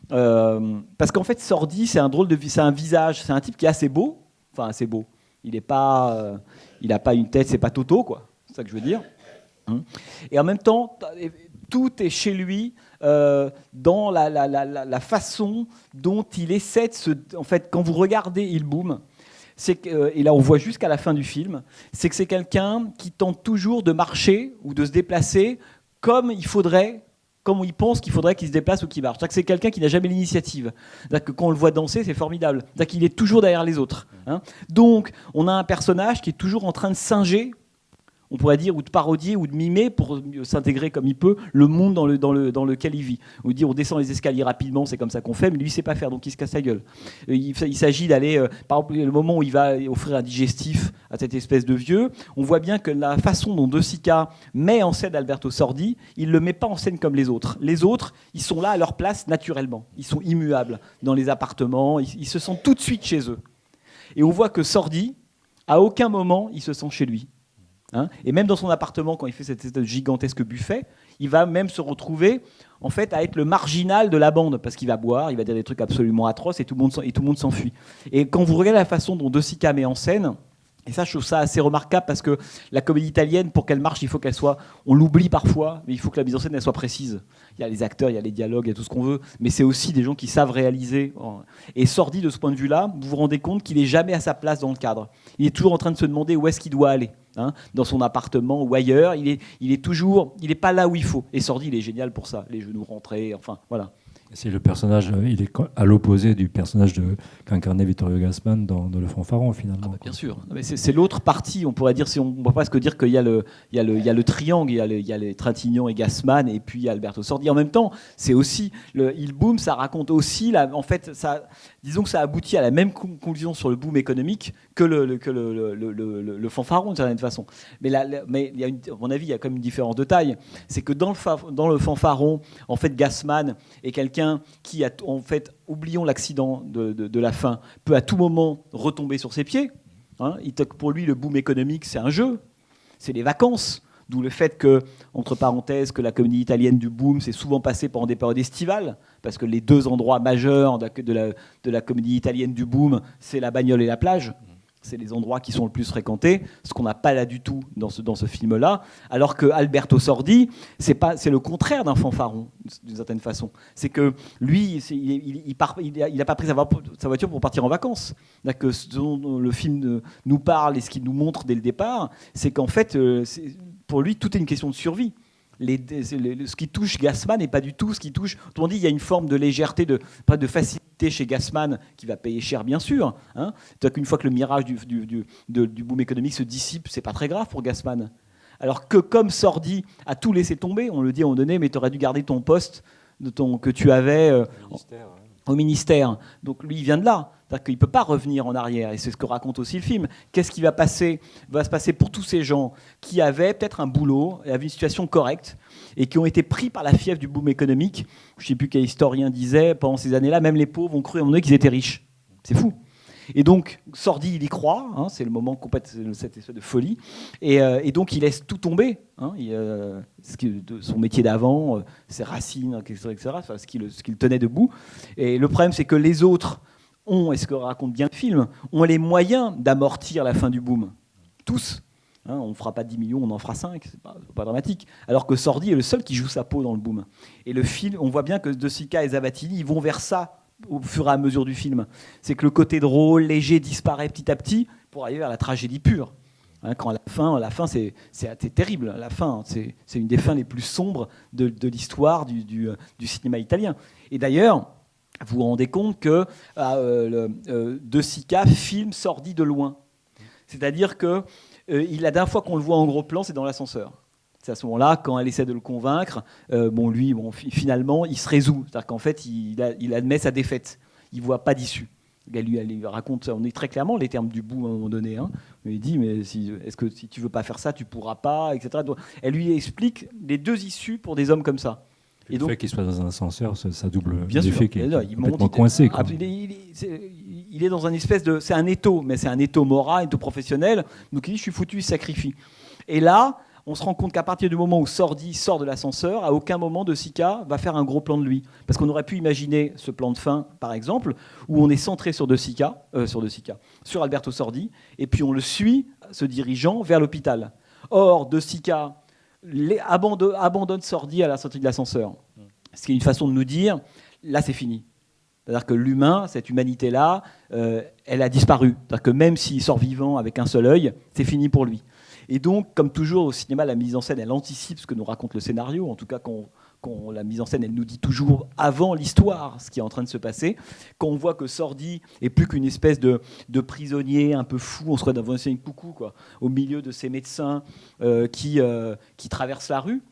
Parce qu'en fait, Sordi, c'est un visage, c'est un type qui est assez beau. Enfin, assez beau. Il n'a pas une tête, c'est pas Toto, quoi. C'est ça que je veux dire. Et en même temps, tout est chez lui dans la façon dont il essaie de se... En fait, quand vous regardez Il Boom, et là on voit jusqu'à la fin du film, c'est que c'est quelqu'un qui tente toujours de marcher ou de se déplacer comme il faudrait, comme il pense qu'il faudrait qu'il se déplace ou qu'il marche. C'est-à-dire que c'est quelqu'un qui n'a jamais l'initiative. C'est-à-dire que quand on le voit danser, c'est formidable. C'est-à-dire qu'il est toujours derrière les autres. Hein. Donc, on a un personnage qui est toujours en train de singer, on pourrait dire, ou de parodier, ou de mimer pour s'intégrer comme il peut le monde dans lequel il vit. Ou dire, on descend les escaliers rapidement, c'est comme ça qu'on fait, mais lui, il ne sait pas faire, donc il se casse la gueule. Il s'agit d'aller, par exemple, le moment où il va offrir un digestif à cette espèce de vieux, on voit bien que la façon dont De Sica met en scène Alberto Sordi, il ne le met pas en scène comme les autres. Les autres, ils sont là à leur place naturellement. Ils sont immuables dans les appartements, ils se sentent tout de suite chez eux. Et on voit que Sordi, à aucun moment, il se sent chez lui. Hein, et même dans son appartement, quand il fait cette gigantesque buffet, il va même se retrouver en fait à être le marginal de la bande parce qu'il va boire, il va dire des trucs absolument atroces et tout le monde s'enfuit. Et quand vous regardez la façon dont De Sica met en scène, Et ça, je trouve ça assez remarquable parce que la comédie italienne, pour qu'elle marche, il faut qu'elle soit... On l'oublie parfois, mais il faut que la mise en scène elle soit précise. Il y a les acteurs, il y a les dialogues, il y a tout ce qu'on veut, mais c'est aussi des gens qui savent réaliser. Et Sordi, de ce point de vue-là, vous vous rendez compte qu'il n'est jamais à sa place dans le cadre. Il est toujours en train de se demander où est-ce qu'il doit aller. Dans son appartement ou ailleurs, il est pas là où il faut. Et Sordi, il est génial pour ça, les genoux rentrés, enfin, voilà. C'est le personnage, il est à l'opposé du personnage qu'incarnait Vittorio Gassman dans Le Fanfaron, finalement. Bien sûr, mais c'est l'autre partie. On pourrait dire, si on peut presque dire qu'il y a le triangle, il y a les Trintignant et Gassman, et puis il y a Alberto Sordi. En même temps, c'est aussi Il Boom, ça raconte aussi, en fait, disons que ça aboutit à la même conclusion sur le boom économique que le Fanfaron, d'une certaine façon. Mais à mon avis, il y a quand même une différence de taille. C'est que dans le Fanfaron, en fait, Gassman est quelqu'un qui a, en fait, oublions l'accident de la fin, peut à tout moment retomber sur ses pieds. Pour lui, le boom économique, c'est un jeu, c'est les vacances. D'où le fait que, entre parenthèses, que la comédie italienne du boom s'est souvent passée pendant des périodes estivales, parce que les deux endroits majeurs de la comédie italienne du boom, c'est la bagnole et la plage. C'est les endroits qui sont le plus fréquentés, ce qu'on n'a pas là du tout dans ce film-là. Alors que Alberto Sordi, c'est le contraire d'un fanfaron, d'une certaine façon. C'est que lui, il n'a pas pris sa voiture pour partir en vacances. Que ce dont le film nous parle et ce qu'il nous montre dès le départ, c'est qu'en fait, pour lui, tout est une question de survie. Ce qui touche Gassman n'est pas du tout ce qui touche... Autrement dit, il y a une forme de légèreté, de facilité chez Gassman qui va payer cher, bien sûr. C'est-à-dire qu'une fois que le mirage du boom économique se dissipe, c'est pas très grave pour Gassman. Alors que comme Sordi a tout laissé tomber, on le dit à un moment donné, mais tu aurais dû garder ton poste que tu avais au ministère. Donc lui, il vient de là. C'est-à-dire qu'il ne peut pas revenir en arrière. Et c'est ce que raconte aussi le film. Qu'est-ce qui va se passer pour tous ces gens qui avaient peut-être un boulot, avaient une situation correcte, et qui ont été pris par la fièvre du boom économique. Je ne sais plus quel historien disait, pendant ces années-là, même les pauvres ont cru à un moment donné qu'ils étaient riches. C'est fou. Et donc, Sordi, il y croit, c'est le moment complète, cette espèce de folie, et donc il laisse tout tomber, son métier d'avant, ses racines, etc., ce qui le tenait debout. Et le problème, c'est que les autres et ce que raconte bien le film, ont les moyens d'amortir la fin du boom. Tous. On ne fera pas 10 millions, on en fera 5, c'est pas dramatique. Alors que Sordi est le seul qui joue sa peau dans le boom. Et le film, on voit bien que De Sica et Zavattini, ils vont vers ça au fur et à mesure du film. C'est que le côté drôle, léger, disparaît petit à petit pour arriver vers la tragédie pure. Quand la fin c'est terrible. La fin, c'est une des fins les plus sombres de l'histoire du cinéma italien. Et d'ailleurs, vous vous rendez compte que De Sica filme Sordi de loin. C'est-à-dire que la dernière fois qu'on le voit en gros plan, c'est dans l'ascenseur. C'est à ce moment-là, quand elle essaie de le convaincre, finalement, il se résout. C'est-à-dire qu'en fait, il admet sa défaite. Il ne voit pas d'issue. Elle lui raconte, on est très clairement les termes du bout à un moment donné. Il lui dit, mais est-ce que si tu ne veux pas faire ça, tu ne pourras pas, etc. Donc, elle lui explique les deux issues pour des hommes comme ça. Et donc, le fait qu'il soit dans un ascenseur, ça double l'effet qui est complètement coincé. Il est dans un espèce de... C'est un étau, mais c'est un étau moral, un étau professionnel. Donc il dit, je suis foutu, il se sacrifie. Et là, on se rend compte qu'à partir du moment où Sordi sort de l'ascenseur, à aucun moment De Sica va faire un gros plan de lui. Parce qu'on aurait pu imaginer ce plan de fin, par exemple, où on est centré sur sur Alberto Sordi, et puis on le suit, se dirigeant vers l'hôpital. Or, De Sica abandonne Sordi à la sortie de l'ascenseur. Ce qui est une façon de nous dire, là c'est fini. C'est-à-dire que l'humain, cette humanité-là, elle a disparu. C'est-à-dire que même s'il sort vivant avec un seul œil, c'est fini pour lui. Et donc, comme toujours au cinéma, la mise en scène, elle anticipe ce que nous raconte le scénario. En tout cas, quand la mise en scène, elle nous dit toujours avant l'histoire ce qui est en train de se passer. Quand on voit que Sordi est plus qu'une espèce de prisonnier un peu fou, on serait dans un coucou, quoi, au milieu de ces médecins qui traversent la rue.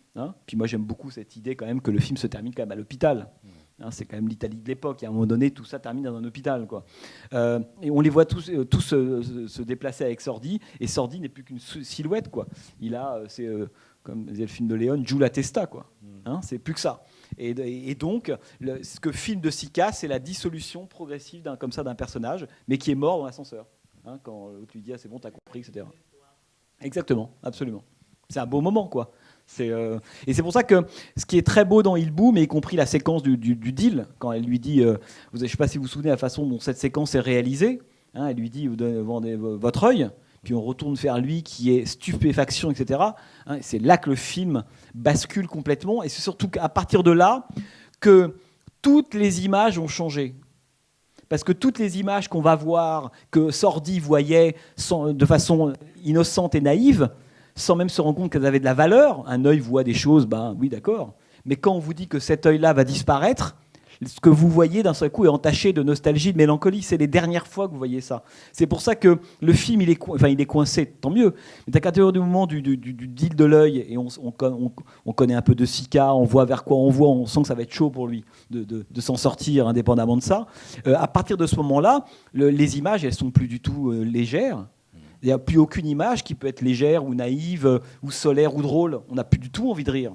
Puis moi, j'aime beaucoup cette idée quand même que le film se termine quand même à l'hôpital. C'est quand même l'Italie de l'époque. Et à un moment donné, tout ça termine dans un hôpital, quoi. Et on les voit tous se déplacer avec Sordi. Et Sordi n'est plus qu'une silhouette, quoi. Comme disait le film de Léon, Giù la testa, quoi. C'est plus que ça. Et donc, ce que filme De Sica, c'est la dissolution progressive d'un personnage, mais qui est mort dans l'ascenseur. Quand tu lui dis, c'est bon, t'as compris, etc. Exactement, absolument. C'est un beau moment, quoi. Et c'est pour ça que ce qui est très beau dans Il Boom, y compris la séquence du deal, quand elle lui dit, je ne sais pas si vous vous souvenez de la façon dont cette séquence est réalisée, elle lui dit, vous vendez votre œil, puis on retourne vers lui qui est stupéfaction, etc. Hein, c'est là que le film bascule complètement, et c'est surtout qu'à partir de là que toutes les images ont changé. Parce que toutes les images qu'on va voir, que Sordi voyait de façon innocente et naïve, sans même se rendre compte qu'elles avaient de la valeur, un œil voit des choses, ben oui, d'accord. Mais quand on vous dit que cet œil-là va disparaître, ce que vous voyez d'un seul coup est entaché de nostalgie, de mélancolie. C'est les dernières fois que vous voyez ça. C'est pour ça que le film, il est coincé, tant mieux. Mais à partir du moment du deal de l'œil, et on connaît un peu de Sika, on voit vers quoi on voit, on sent que ça va être chaud pour lui de s'en sortir indépendamment de ça. À partir de ce moment-là, les images, elles sont plus du tout légères. Il n'y a plus aucune image qui peut être légère ou naïve ou solaire ou drôle. On n'a plus du tout envie de rire.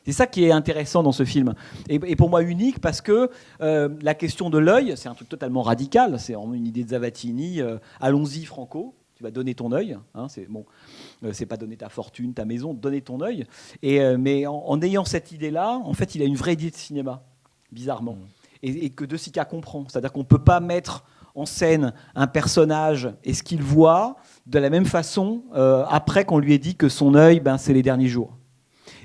C'est ça qui est intéressant dans ce film. Et pour moi unique parce que la question de l'œil, c'est un truc totalement radical. C'est vraiment une idée de Zavattini. Allons-y Franco, tu vas donner ton œil. Hein, c'est pas donner ta fortune, ta maison, donner ton œil. Mais en ayant cette idée-là, en fait, il a une vraie idée de cinéma, bizarrement. Et que De Sica comprend. C'est-à-dire qu'on ne peut pas mettre en scène un personnage et ce qu'il voit de la même façon après qu'on lui ait dit que son œil, c'est les derniers jours.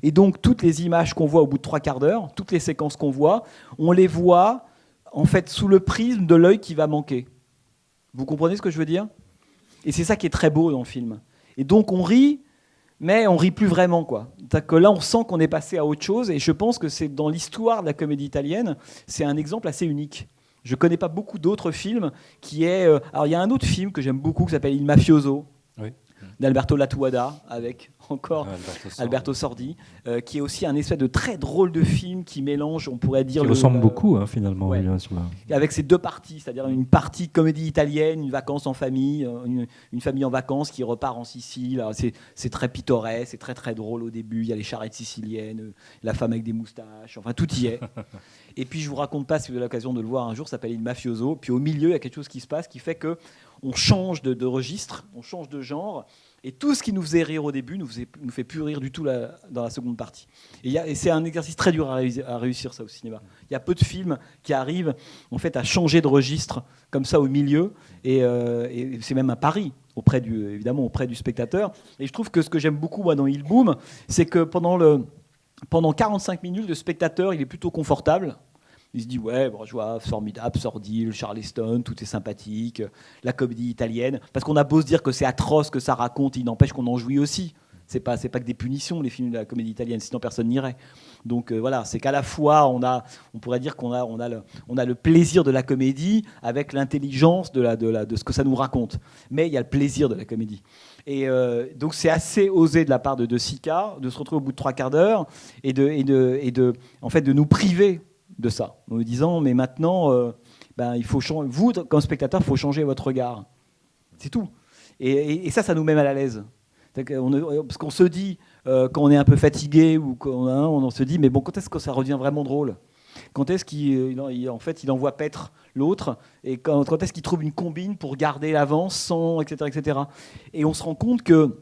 Et donc, toutes les images qu'on voit au bout de 3/4 d'heure, toutes les séquences qu'on voit, on les voit en fait sous le prisme de l'œil qui va manquer. Vous comprenez ce que je veux dire ? Et c'est ça qui est très beau dans le film. Et donc, on rit, mais on rit plus vraiment, quoi. C'est-à-dire que là, on sent qu'on est passé à autre chose. Et je pense que c'est dans l'histoire de la comédie italienne, c'est un exemple assez unique. Je ne connais pas beaucoup d'autres films qui est... Alors, il y a un autre film que j'aime beaucoup qui s'appelle Il Mafioso. Oui. D'Alberto Lattuada, avec encore Alberto Sordi, qui est aussi un espèce de très drôle de film qui mélange, on pourrait dire... Qui ressemble beaucoup, finalement. Ouais. Avec ces deux parties, c'est-à-dire une partie comédie italienne, une vacances en famille, une famille en vacances qui repart en Sicile. Alors c'est très pittoresque, c'est très très drôle au début, il y a les charrettes siciliennes, la femme avec des moustaches, enfin tout y est. Et puis je vous raconte pas, si vous avez l'occasion de le voir un jour, ça s'appelle Il Mafioso, puis au milieu il y a quelque chose qui se passe qui fait que on change de registre, on change de genre, et tout ce qui nous faisait rire au début nous fait plus rire du tout dans la seconde partie. Et c'est un exercice très dur à réussir ça au cinéma. Il y a peu de films qui arrivent en fait à changer de registre comme ça au milieu, et c'est même un pari évidemment auprès du spectateur. Et je trouve que ce que j'aime beaucoup moi dans Il Boom, c'est que pendant 45 minutes, le spectateur il est plutôt confortable. Il se dit, ouais, bourgeois, formidable, Sordi, le Charleston, tout est sympathique, la comédie italienne. Parce qu'on a beau se dire que c'est atroce, que ça raconte, il n'empêche qu'on en jouit aussi. C'est pas que des punitions, les films de la comédie italienne, sinon personne n'irait. Donc voilà, c'est qu'à la fois, on pourrait dire qu'on a le plaisir de la comédie avec l'intelligence de ce que ça nous raconte. Mais il y a le plaisir de la comédie. Et donc c'est assez osé de la part de Sica de se retrouver au bout de 3/4 d'heure et en fait, de nous priver de ça, en me disant mais maintenant il faut changer, vous comme spectateur il faut changer votre regard, c'est tout. Et ça nous met mal à l'aise, parce qu'on se dit quand on est un peu fatigué ou on se dit mais bon, quand est-ce que ça revient vraiment drôle, quand est-ce qu'il envoie paître l'autre, et quand est-ce qu'il trouve une combine pour garder l'avance sans etc. Et on se rend compte que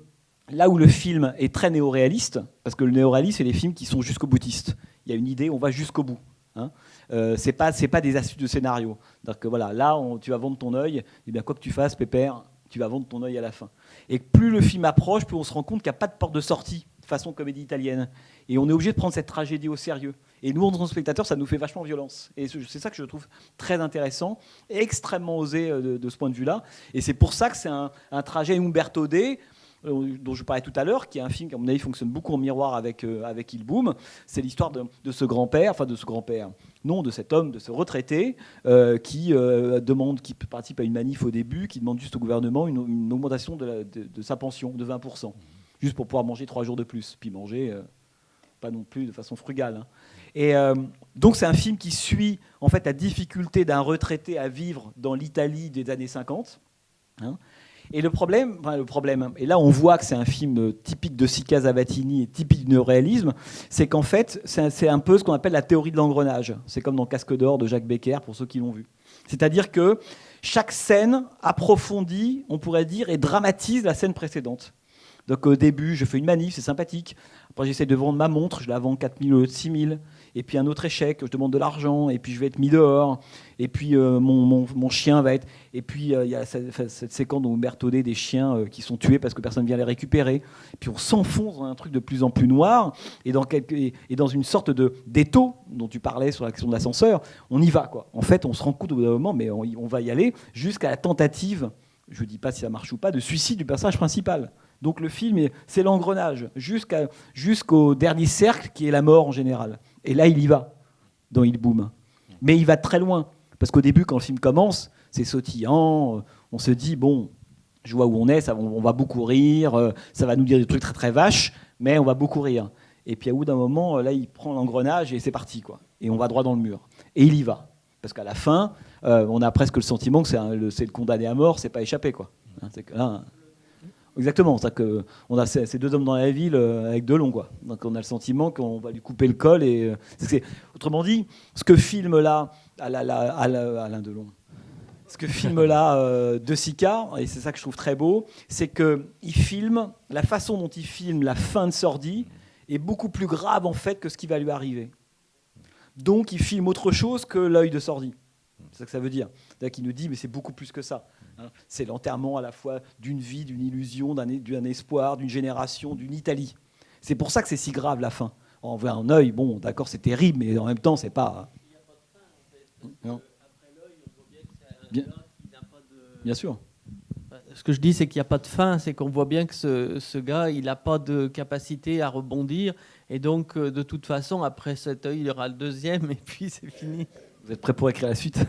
là où le film est très néo-réaliste, parce que le néo-réaliste c'est les films qui sont jusqu'au boutiste, il y a une idée, on va jusqu'au bout. C'est pas des astuces de scénario. Donc voilà, là tu vas vendre ton œil, et bien quoi que tu fasses, Pépère, tu vas vendre ton œil à la fin. Et plus le film approche, plus on se rend compte qu'il n'y a pas de porte de sortie façon comédie italienne. Et on est obligé de prendre cette tragédie au sérieux. Et nous, en tant que spectateurs, ça nous fait vachement violence. Et c'est ça que je trouve très intéressant, et extrêmement osé de ce point de vue-là. Et c'est pour ça que c'est un trajet Umberto D, dont je parlais tout à l'heure, qui est un film qui, à mon avis, fonctionne beaucoup en miroir avec Il Boom. C'est l'histoire de ce grand-père, non, de cet homme, de ce retraité, qui participe à une manif au début, qui demande juste au gouvernement une augmentation de sa pension de 20%, juste pour pouvoir manger 3 jours de plus, puis manger pas non plus de façon frugale. Hein. Et donc c'est un film qui suit en fait la difficulté d'un retraité à vivre dans l'Italie des années 50. Hein. Et le problème, et là on voit que c'est un film typique de Sica Zavattini et typique du néoréalisme, c'est qu'en fait c'est un peu ce qu'on appelle la théorie de l'engrenage. C'est comme dans Casque d'or de Jacques Becker, pour ceux qui l'ont vu. C'est-à-dire que chaque scène approfondit, on pourrait dire, et dramatise la scène précédente. Donc au début, je fais une manif, c'est sympathique. Après, j'essaie de vendre ma montre, je la vends 4 000, 6 000. et puis un autre échec, je demande de l'argent, et puis je vais être mis dehors, et puis mon chien va être... Et puis il y a cette séquence dans Umberto D des chiens qui sont tués parce que personne ne vient les récupérer. Et puis on s'enfonce dans un truc de plus en plus noir, et dans une sorte d'étau dont tu parlais sur la question de l'ascenseur, on y va, quoi. En fait, on se rend compte au bout d'un moment, mais on va y aller jusqu'à la tentative, je ne dis pas si ça marche ou pas, de suicide du personnage principal. Donc le film, c'est l'engrenage, jusqu'au dernier cercle qui est la mort en général. Et là, il y va, dans Il Boom. Mais il va très loin. Parce qu'au début, quand le film commence, c'est sautillant, on se dit, bon, je vois où on est, on va beaucoup rire, ça va nous dire des trucs très très vaches, mais on va beaucoup rire. Et puis à bout d'un moment, là, il prend l'engrenage et c'est parti, quoi. Et on va droit dans le mur. Et il y va. Parce qu'à la fin, on a presque le sentiment que c'est le condamné à mort, c'est pas échappé, quoi. Exactement, c'est-à-dire qu'on a ces deux hommes dans la ville avec Delon, quoi. Donc on a le sentiment qu'on va lui couper le col. Autrement dit, ce que filme là, Alain Delon, ce que filme là De Sica, et c'est ça que je trouve très beau, c'est qu'il filme, la façon dont il filme la fin de Sordi est beaucoup plus grave en fait que ce qui va lui arriver. Donc il filme autre chose que l'œil de Sordi. C'est ça que ça veut dire. C'est-à-dire qu'il nous dit, mais c'est beaucoup plus que ça. C'est l'enterrement à la fois d'une vie, d'une illusion, d'un espoir, d'une génération, d'une Italie. C'est pour ça que c'est si grave la fin. On voit un œil, bon, d'accord, c'est terrible, mais en même temps, c'est pas... Il n'y a pas de fin, en fait. Non. Après l'œil, on voit bien que c'est un gars qui n'a pas de... Bien sûr. Ce que je dis, c'est qu'il n'y a pas de fin, c'est qu'on voit bien que ce gars, il n'a pas de capacité à rebondir, et donc, de toute façon, après cet œil, il y aura le deuxième, et puis c'est fini. Vous êtes prêts pour écrire la suite?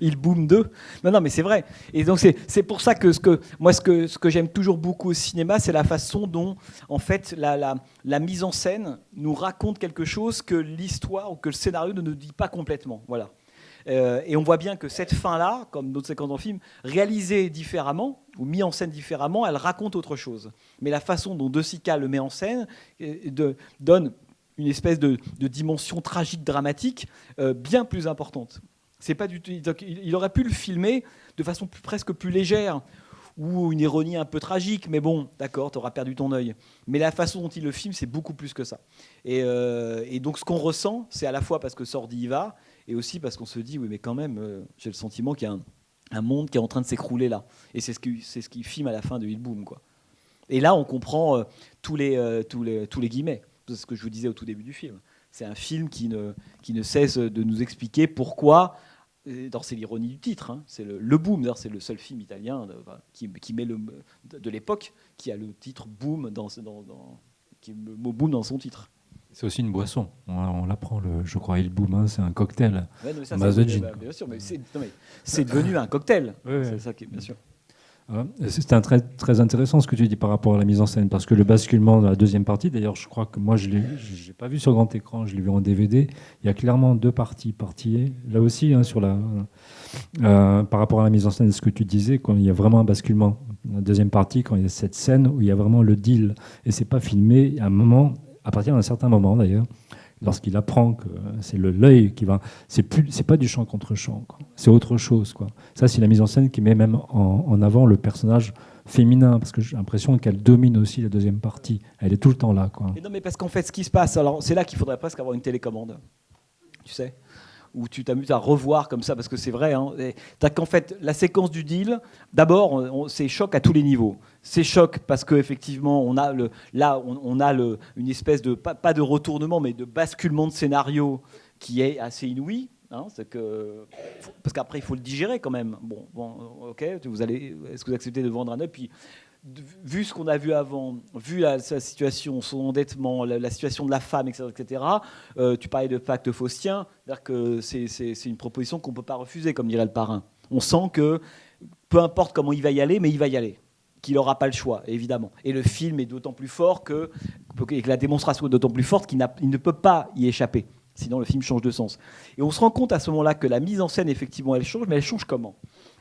Il boom 2. Non, mais c'est vrai. Et donc c'est pour ça que ce que j'aime toujours beaucoup au cinéma, c'est la façon dont, en fait, la mise en scène nous raconte quelque chose que l'histoire ou que le scénario ne nous dit pas complètement. Voilà. Et on voit bien que cette fin-là, comme d'autres séquences dans le film, réalisée différemment ou mise en scène différemment, elle raconte autre chose. Mais la façon dont De Sica le met en scène donne une espèce de dimension tragique, dramatique, bien plus importante. C'est pas du tout. Il aurait pu le filmer de façon presque plus légère ou une ironie un peu tragique, mais bon, d'accord, tu auras perdu ton œil. Mais la façon dont il le filme, c'est beaucoup plus que ça. Et donc ce qu'on ressent, c'est à la fois parce que Sordi y va, et aussi parce qu'on se dit, oui, mais quand même, j'ai le sentiment qu'il y a un monde qui est en train de s'écrouler là. Et c'est ce qu'il filme à la fin de Il Boom, quoi. Et là, on comprend tous les guillemets. C'est ce que je vous disais au tout début du film. C'est un film qui ne cesse de nous expliquer pourquoi, c'est l'ironie du titre, hein, c'est le Boom, d'ailleurs c'est le seul film italien qui met de l'époque qui a le titre Boom, qui le mot Boom dans son titre. C'est aussi une boisson, on l'apprend, je crois, Il Boom, hein, c'est un cocktail. Ouais, non, ça, bien sûr, mais c'est devenu un cocktail, ouais, c'est ça qui est bien sûr. C'est très, très intéressant ce que tu dis par rapport à la mise en scène, parce que le basculement de la deuxième partie, d'ailleurs je crois que moi je l'ai pas vu sur grand écran, je l'ai vu en DVD, il y a clairement deux parties. Là aussi, hein, par rapport à la mise en scène de ce que tu disais, quand il y a vraiment un basculement, la deuxième partie, quand il y a cette scène où il y a vraiment le deal, et c'est pas filmé à partir d'un certain moment d'ailleurs, lorsqu'il apprend que c'est l'œil qui va... C'est pas du chant contre chant, quoi. C'est autre chose, quoi. Ça, c'est la mise en scène qui met même en avant le personnage féminin, parce que j'ai l'impression qu'elle domine aussi la deuxième partie. Elle est tout le temps là, quoi. Et non, mais parce qu'en fait, ce qui se passe, alors c'est là qu'il faudrait presque avoir une télécommande, tu sais, où tu t'amuses à revoir comme ça, parce que c'est vrai, hein, t'as qu'en fait, la séquence du deal, d'abord, c'est choc à tous les niveaux. C'est choc parce qu'effectivement, on a une espèce de, pas de retournement, mais de basculement de scénario qui est assez inouï. Hein, parce qu'après, il faut le digérer quand même. Bon, ok, est-ce que vous acceptez de vendre un œuf? Puis, vu ce qu'on a vu avant, vu sa situation, son endettement, la situation de la femme, etc., tu parlais de pacte faustien, c'est-à-dire que c'est une proposition qu'on ne peut pas refuser, comme dirait le parrain. On sent que peu importe comment il va y aller, mais il va y aller, qu'il n'aura pas le choix, évidemment. Et le film est d'autant plus fort et que la démonstration est d'autant plus forte qu'il ne peut pas y échapper. Sinon, le film change de sens. Et on se rend compte à ce moment-là que la mise en scène, effectivement, elle change, mais elle change comment ?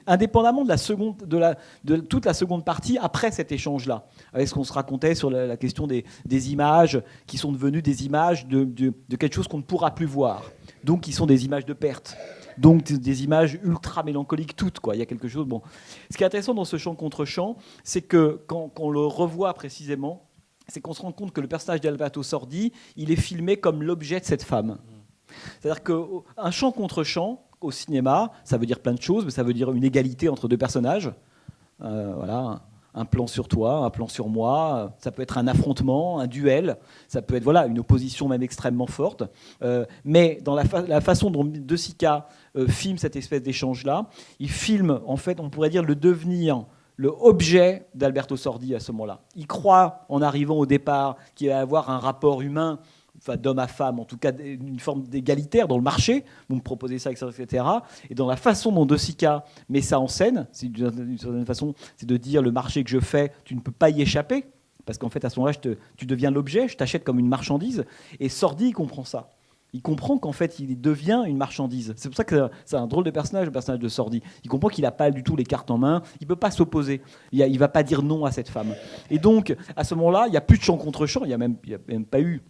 Indépendamment de toute la seconde partie, après cet échange-là, avec ce qu'on se racontait sur la question des images, qui sont devenues des images de quelque chose qu'on ne pourra plus voir. Donc, qui sont des images de perte. Donc, des images ultra mélancoliques toutes, quoi. Il y a quelque chose... Bon. Ce qui est intéressant dans ce chant contre chant, c'est que quand on le revoit précisément, c'est qu'on se rend compte que le personnage d'Alberto Sordi, il est filmé comme l'objet de cette femme. C'est-à-dire qu'un chant contre chant, au cinéma, ça veut dire plein de choses, mais ça veut dire une égalité entre deux personnages. Voilà, un plan sur toi, un plan sur moi, ça peut être un affrontement, un duel, ça peut être voilà, une opposition même extrêmement forte. Mais dans la façon dont De Sica filme cette espèce d'échange-là, il filme, en fait, on pourrait dire, le devenir, le objet d'Alberto Sordi à ce moment-là. Il croit, en arrivant au départ, qu'il va y avoir un rapport humain, enfin d'homme à femme, en tout cas une forme d'égalitaire dans le marché, vous me proposez ça, etc. Et dans la façon dont De Sica met ça en scène, c'est d'une certaine façon, c'est de dire le marché que je fais, tu ne peux pas y échapper, parce qu'en fait à ce moment-là, tu deviens l'objet, je t'achète comme une marchandise, et Sordi, il comprend ça. Il comprend qu'en fait, il devient une marchandise. C'est pour ça que c'est un drôle de personnage, le personnage de Sordi. Il comprend qu'il n'a pas du tout les cartes en main, il ne peut pas s'opposer, il ne va pas dire non à cette femme. Et donc, à ce moment-là, il n'y a plus de chant contre chant, il n'y a même pas eu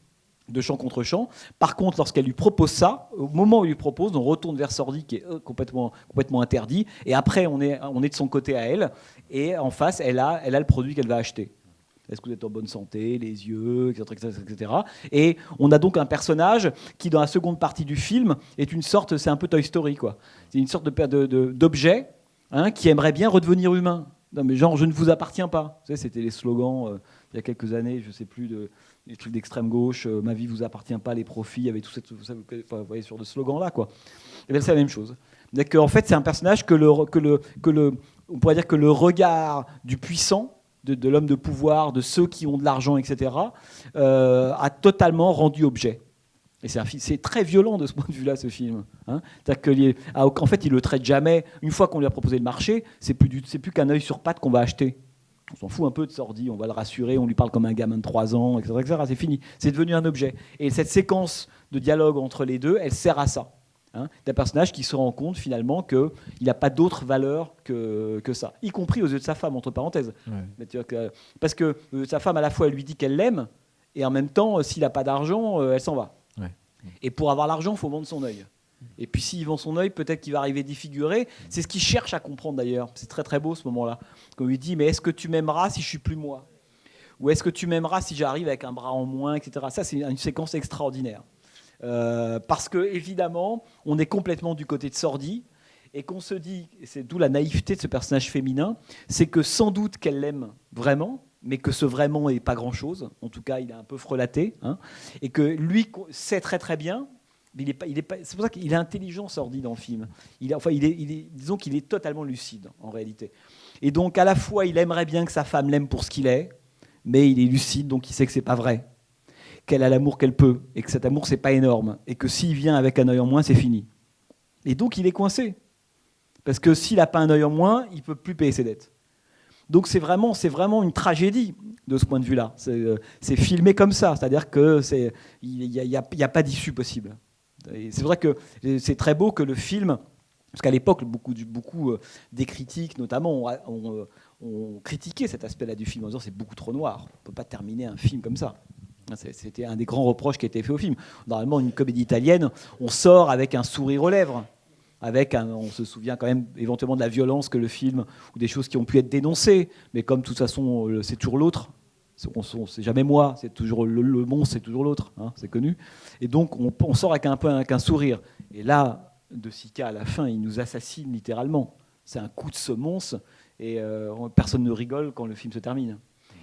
de chant contre chant. Par contre, lorsqu'elle lui propose ça, au moment où il lui propose, on retourne vers Sordi qui est complètement interdit, et après, on est de son côté à elle, et en face, elle a le produit qu'elle va acheter. Est-ce que vous êtes en bonne santé, les yeux, etc. Et on a donc un personnage qui, dans la seconde partie du film, est une sorte, c'est un peu Toy Story, quoi. C'est une sorte d'objet qui aimerait bien redevenir humain. Non, mais genre, je ne vous appartiens pas. Vous savez, c'était les slogans il y a quelques années, je ne sais plus, des trucs d'extrême gauche, ma vie ne vous appartient pas, les profits, il y avait tout ça, vous voyez, sur ce slogan-là, quoi. Et bien, c'est la même chose. En fait, c'est un personnage on pourrait dire que le regard du puissant, de l'homme de pouvoir, de ceux qui ont de l'argent, etc., a totalement rendu objet. Et c'est très violent de ce point de vue-là, ce film. En fait, il le traite jamais. Une fois qu'on lui a proposé le marché, c'est plus qu'un œil sur patte qu'on va acheter. On s'en fout un peu de Sordi, on va le rassurer, on lui parle comme un gamin de 3 ans, etc., etc. C'est fini. C'est devenu un objet. Et cette séquence de dialogue entre les deux, elle sert à ça. D'un personnage qui se rend compte finalement qu'il n'a pas d'autre valeur que ça, y compris aux yeux de sa femme, entre parenthèses. Ouais. Parce que sa femme, à la fois, elle lui dit qu'elle l'aime, et en même temps, s'il n'a pas d'argent, elle s'en va. Ouais. Et pour avoir l'argent, il faut vendre son œil. Et puis s'il vend son œil, peut-être qu'il va arriver défiguré. C'est ce qu'il cherche à comprendre d'ailleurs. C'est très très beau ce moment-là. Quand il lui dit, mais est-ce que tu m'aimeras si je suis plus moi ? Ou est-ce que tu m'aimeras si j'arrive avec un bras en moins, etc. Ça, c'est une séquence extraordinaire. Parce que évidemment, on est complètement du côté de Sordi et qu'on se dit, et c'est d'où la naïveté de ce personnage féminin, c'est que sans doute qu'elle l'aime vraiment, mais que ce vraiment n'est pas grand-chose. En tout cas, il est un peu frelaté, et que lui sait très très bien. Mais c'est pour ça qu'il est intelligent, Sordi, dans le film. Disons qu'il est totalement lucide en réalité. Et donc à la fois, il aimerait bien que sa femme l'aime pour ce qu'il est, mais il est lucide, donc il sait que c'est pas vrai. Qu'elle a l'amour qu'elle peut, et que cet amour, c'est pas énorme, et que s'il vient avec un œil en moins, c'est fini. Et donc, il est coincé. Parce que s'il n'a pas un œil en moins, il ne peut plus payer ses dettes. Donc, c'est vraiment une tragédie, de ce point de vue-là. C'est filmé comme ça, c'est-à-dire qu'il n'y a pas d'issue possible. Et c'est vrai que c'est très beau que le film, parce qu'à l'époque, beaucoup des critiques, notamment, ont critiqué cet aspect-là du film, en disant c'est beaucoup trop noir, on ne peut pas terminer un film comme ça. C'était un des grands reproches qui a été fait au film. Normalement, une comédie italienne, on sort avec un sourire aux lèvres. On se souvient quand même éventuellement de la violence que le film, ou des choses qui ont pu être dénoncées. Mais comme de toute façon, c'est toujours l'autre. C'est jamais moi, c'est toujours le monstre, c'est toujours l'autre. C'est connu. Et donc, on sort avec un sourire. Et là, De Sica, à la fin, il nous assassine littéralement. C'est un coup de semonce. Et personne ne rigole quand le film se termine.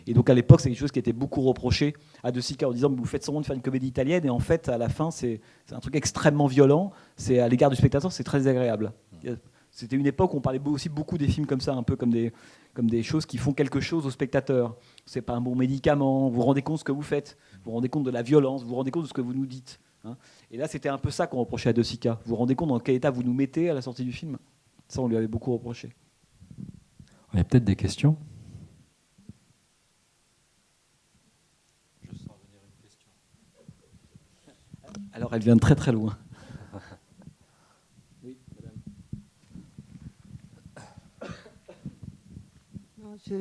Et donc à l'époque, c'est quelque chose qui était beaucoup reproché à De Sica en disant vous faites semblant de faire une comédie italienne et en fait à la fin c'est un truc extrêmement violent. C'est à l'égard du spectateur, c'est très agréable. C'était une époque où on parlait aussi beaucoup des films comme ça, un peu comme des choses qui font quelque chose au spectateur. C'est pas un bon médicament. Vous vous rendez compte de ce que vous faites. Vous vous rendez compte de la violence. Vous vous rendez compte de ce que vous nous dites. Et là, c'était un peu ça qu'on reprochait à De Sica. Vous vous rendez compte dans quel état vous nous mettez à la sortie du film. Ça, on lui avait beaucoup reproché. Il y a peut-être des questions. Alors, elle vient de très très loin. Oui, madame.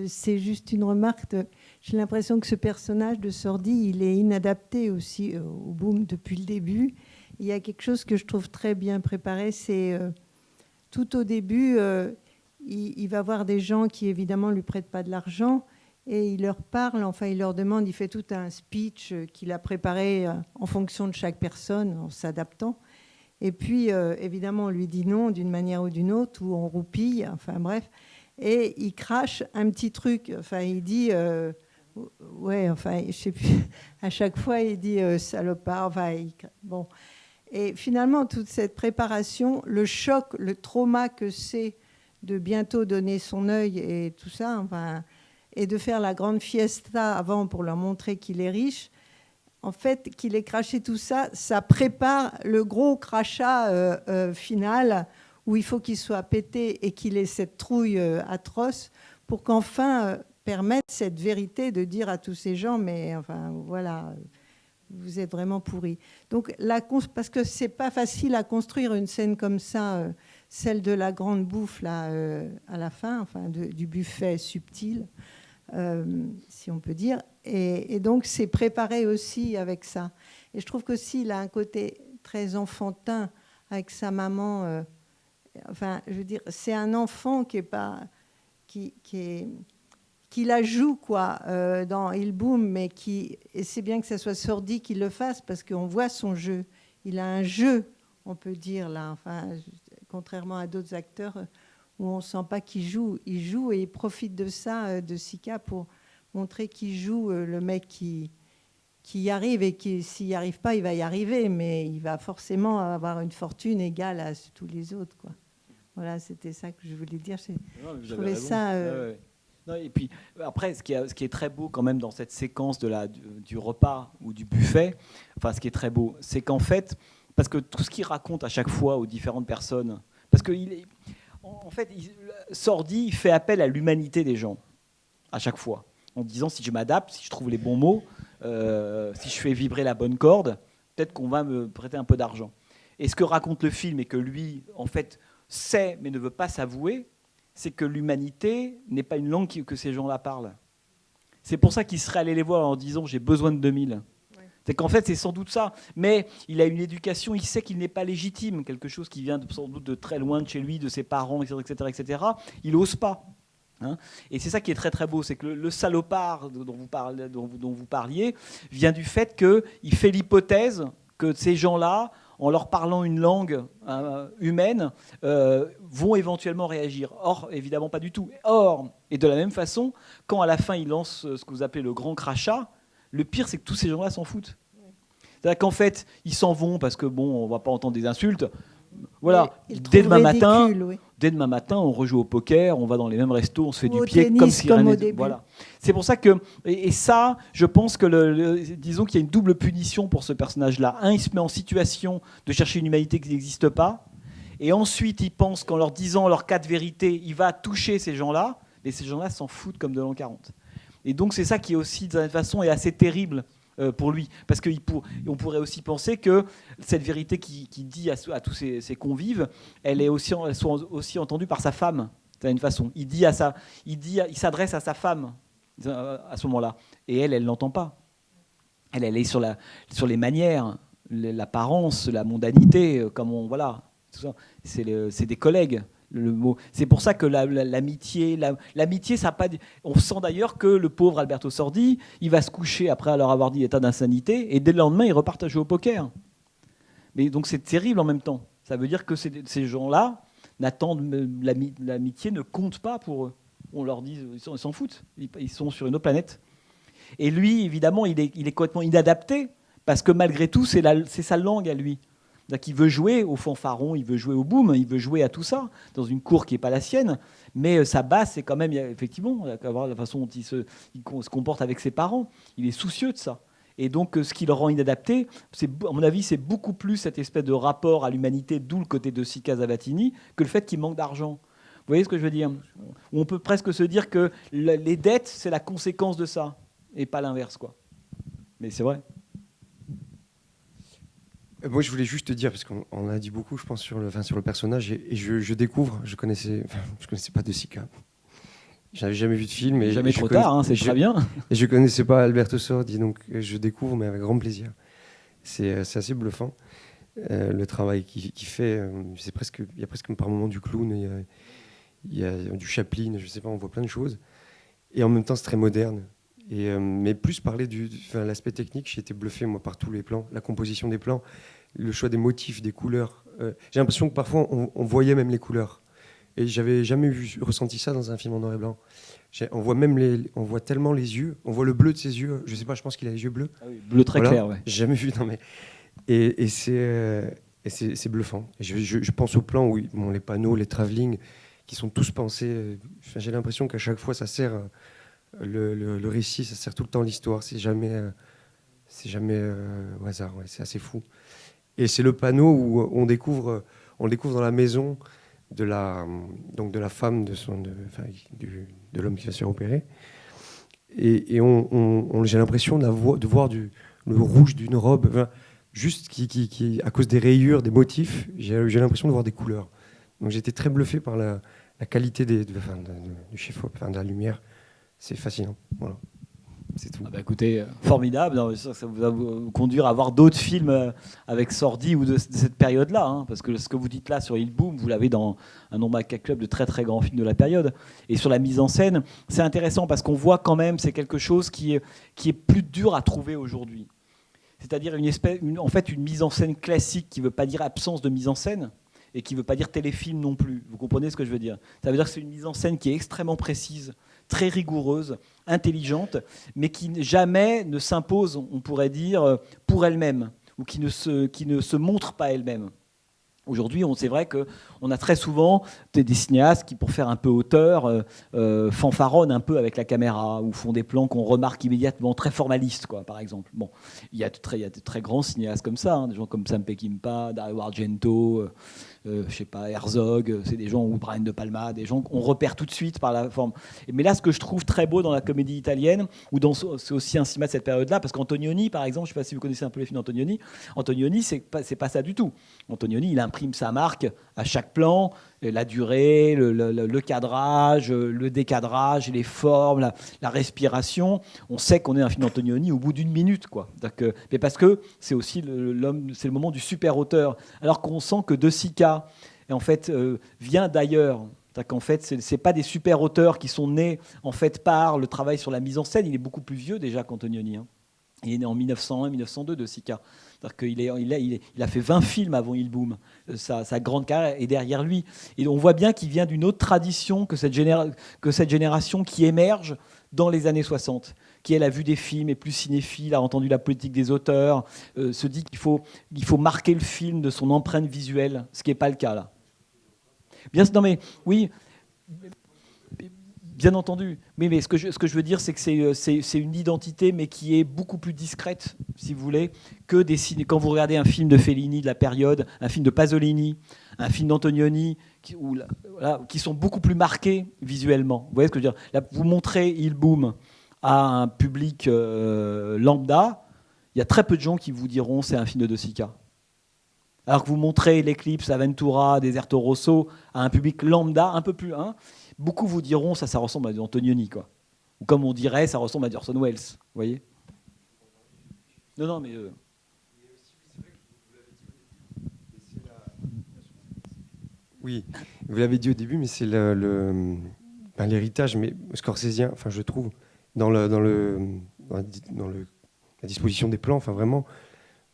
C'est juste une remarque. J'ai l'impression que ce personnage de Sordi, il est inadapté aussi au boom depuis le début. Il y a quelque chose que je trouve très bien préparé, c'est tout au début, il va voir des gens qui évidemment lui prêtent pas de l'argent et il leur parle, enfin il leur demande, il fait tout un speech qu'il a préparé en fonction de chaque personne, en s'adaptant. Et puis, évidemment, on lui dit non d'une manière ou d'une autre, ou on roupille, enfin bref. Et il crache un petit truc, enfin il dit... ouais, enfin, je sais plus. À chaque fois, il dit salopard. Enfin, bon. Et finalement, toute cette préparation, le choc, le trauma que c'est de bientôt donner son œil et tout ça, enfin, et de faire la grande fiesta avant pour leur montrer qu'il est riche, en fait, qu'il ait craché tout ça, ça prépare le gros crachat final où il faut qu'il soit pété et qu'il ait cette trouille atroce pour qu'enfin permettre cette vérité de dire à tous ces gens, mais enfin, voilà, vous êtes vraiment pourris. Donc, parce que c'est pas facile à construire une scène comme ça, celle de la grande bouffe là, à la fin, enfin, du buffet subtil, si on peut dire. Et donc, c'est préparé aussi avec ça. Et je trouve qu'aussi, il a un côté très enfantin avec sa maman. Enfin, je veux dire, c'est un enfant qui est pas... qui la joue quoi, dans Il Boom, mais et c'est bien que ça soit Sordi qui le fasse, parce qu'on voit son jeu. Il a un jeu, on peut dire, là, enfin, contrairement à d'autres acteurs où on ne sent pas qu'il joue. Il joue et il profite de ça, de Sika, pour montrer qu'il joue le mec qui y arrive, et qui, s'il n'y arrive pas, il va y arriver, mais il va forcément avoir une fortune égale à tous les autres, quoi. Voilà, c'était ça que je voulais dire. Je trouvais ça... ouais. Non, et puis après, ce qui est très beau quand même dans cette séquence du repas ou du buffet, enfin ce qui est très beau, c'est qu'en fait, parce que tout ce qu'il raconte à chaque fois aux différentes personnes, parce que en fait, Sordi, il fait appel à l'humanité des gens à chaque fois, en disant si je m'adapte, si je trouve les bons mots, si je fais vibrer la bonne corde, peut-être qu'on va me prêter un peu d'argent. Et ce que raconte le film, et que lui, en fait, sait mais ne veut pas s'avouer, c'est que l'humanité n'est pas une langue que ces gens-là parlent. C'est pour ça qu'il serait allé les voir en disant « j'ai besoin de 2000 ». C'est qu'en fait, c'est sans doute ça. Mais il a une éducation, il sait qu'il n'est pas légitime, quelque chose qui vient sans doute de très loin de chez lui, de ses parents, etc. etc. Il n'ose pas. Hein, et c'est ça qui est très très beau, c'est que le salopard dont vous parliez vient du fait qu'il fait l'hypothèse que ces gens-là, en leur parlant une langue humaine, vont éventuellement réagir. Or, évidemment pas du tout. Or, et de la même façon, quand à la fin il lance ce que vous appelez le grand crachat, le pire c'est que tous ces gens-là s'en foutent. C'est-à-dire qu'en fait, ils s'en vont parce que bon, on va pas entendre des insultes. Voilà, dès demain matin, on rejoue au poker, on va dans les mêmes restos, on se fait du pied tennis, comme si rien n'était. Voilà. C'est pour ça que, et ça, je pense que disons qu'il y a une double punition pour ce personnage-là. Un, il se met en situation de chercher une humanité qui n'existe pas, et ensuite, il pense qu'en leur disant leur cas de vérité, il va toucher ces gens-là, et ces gens-là s'en foutent comme de l'an 40. Et donc, c'est ça qui est aussi, de cette façon, est assez terrible pour lui. Parce qu'on pourrait aussi penser que cette vérité qu'il dit à tous ses convives, elles sont aussi entendues par sa femme, d'une façon. Il s'adresse à sa femme à ce moment-là. Et elle ne l'entend pas. Elle est sur les manières, l'apparence, la mondanité, voilà. Tout ça. C'est des collègues. Le mot. C'est pour ça que l'amitié, ça pas. On sent d'ailleurs que le pauvre Alberto Sordi, il va se coucher après leur avoir dit état d'insanité, et dès le lendemain, il repart à jouer au poker. Mais donc c'est terrible en même temps. Ça veut dire que ces gens-là l'amitié ne compte pas pour eux. On leur dit, ils s'en foutent. Ils sont sur une autre planète. Et lui, évidemment, il est complètement inadapté parce que malgré tout, c'est sa langue à lui. Donc, il veut jouer au fanfaron, il veut jouer au boom, il veut jouer à tout ça, dans une cour qui n'est pas la sienne. Mais sa base, c'est quand même, effectivement, la façon dont il se comporte avec ses parents. Il est soucieux de ça. Et donc, ce qui le rend inadapté, à mon avis, c'est beaucoup plus cette espèce de rapport à l'humanité, d'où le côté de Sika Zavattini, que le fait qu'il manque d'argent. Vous voyez ce que je veux dire ? On peut presque se dire que les dettes, c'est la conséquence de ça, et pas l'inverse, quoi. Mais c'est vrai. Moi, je voulais juste te dire, parce qu'on a dit beaucoup, je pense, sur le personnage, et je découvre, je connaissais pas de Sika. J'avais jamais vu de film. Et jamais trop tard, hein, c'est très bien. Et je connaissais pas Alberto Sordi, donc je découvre, mais avec grand plaisir. C'est assez bluffant, le travail qu'il fait. Il y a presque par moments du clown, il y a du Chaplin, je sais pas, on voit plein de choses. Et en même temps, c'est très moderne. Mais plus parler enfin, l'aspect technique, j'ai été bluffé moi par tous les plans, la composition des plans, le choix des motifs, des couleurs. J'ai l'impression que parfois on voyait même les couleurs. Et j'avais jamais ressenti ça dans un film en noir et blanc. On voit tellement les yeux, on voit le bleu de ses yeux. Je sais pas, je pense qu'il a les yeux bleus. Ah oui, bleu très clair, ouais. J'ai jamais vu, non mais. Et c'est bluffant. Et je pense aux plans où les panneaux, les travelling, qui sont tous pensés. J'ai l'impression qu'à chaque fois, ça sert le récit, ça sert tout le temps l'histoire. C'est jamais au hasard. Ouais, c'est assez fou. Et c'est le panneau où on découvre dans la maison de la femme de l'homme qui va se faire opérer. Et j'ai l'impression de voir le rouge d'une robe. Enfin, juste qui, à cause des rayures, des motifs, j'ai l'impression de voir des couleurs. Donc j'étais très bluffé par la qualité du chef-op, de la lumière. C'est fascinant. Voilà. C'est tout. Ah bah écoutez, formidable. Non, ça va vous conduire à voir d'autres films avec Sordi ou de cette période-là. Hein, parce que ce que vous dites là sur Il Boom, vous l'avez dans un nombre incalculable de très très grands films de la période. Et sur la mise en scène, c'est intéressant parce qu'on voit quand même, c'est quelque chose qui est plus dur à trouver aujourd'hui. C'est-à-dire en fait une mise en scène classique qui ne veut pas dire absence de mise en scène et qui ne veut pas dire téléfilm non plus. Vous comprenez ce que je veux dire? Ça veut dire que c'est une mise en scène qui est extrêmement précise, très rigoureuse, intelligente, mais qui jamais ne s'impose, on pourrait dire, pour elle-même, ou qui ne se montre pas elle-même. Aujourd'hui, c'est vrai qu'on a très souvent des cinéastes qui, pour faire un peu auteur, fanfaronnent un peu avec la caméra ou font des plans qu'on remarque immédiatement, très formalistes, quoi, par exemple. Bon, il y a de très grands cinéastes comme ça, hein, des gens comme Sam Peckinpah, Dario Argento, je sais pas, Herzog, c'est des gens, ou Brian De Palma, des gens qu'on repère tout de suite par la forme. Mais là, ce que je trouve très beau dans la comédie italienne, c'est aussi un cinéma de cette période-là, parce qu'Antonioni, par exemple, je ne sais pas si vous connaissez un peu les films d'Antonioni, c'est pas ça du tout. Antonioni, il imprime sa marque à chaque plan, la durée, le cadrage, le décadrage, les formes, la respiration. On sait qu'on est un film d'Antonioni au bout d'une minute, quoi. Mais parce que c'est aussi c'est le moment du super auteur. Alors qu'on sent que De Sica, en fait, vient d'ailleurs. En fait, c'est pas des super auteurs qui sont nés en fait par le travail sur la mise en scène. Il est beaucoup plus vieux déjà qu'Antonioni. Hein. Il est né en 1901-1902, De Sica. Il a fait 20 films avant Il Boom. Sa grande carrière est derrière lui. Et on voit bien qu'il vient d'une autre tradition que cette génération qui émerge dans les années 60, qui elle a vu des films, est plus cinéphile, a entendu la politique des auteurs, se dit qu'il faut marquer le film de son empreinte visuelle, ce qui n'est pas le cas là. Non mais oui. Bien entendu, mais ce que je veux dire, c'est que c'est une identité, mais qui est beaucoup plus discrète, si vous voulez, que quand vous regardez un film de Fellini de la période, un film de Pasolini, un film d'Antonioni, qui sont beaucoup plus marqués visuellement. Vous voyez ce que je veux dire? Là, vous montrez Il Boom à un public lambda, il y a très peu de gens qui vous diront c'est un film de De Sica. Alors que vous montrez L'Éclipse, Aventura, Deserto Rosso à un public lambda, un peu plus... beaucoup vous diront ça ressemble à du Antonioni, quoi. Ou comme on dirait, ça ressemble à du Orson Welles. Vous voyez? Non, mais... Oui, vous l'avez dit au début, mais c'est l'héritage, mais scorsésien, enfin, je trouve, dans la disposition des plans, enfin, vraiment...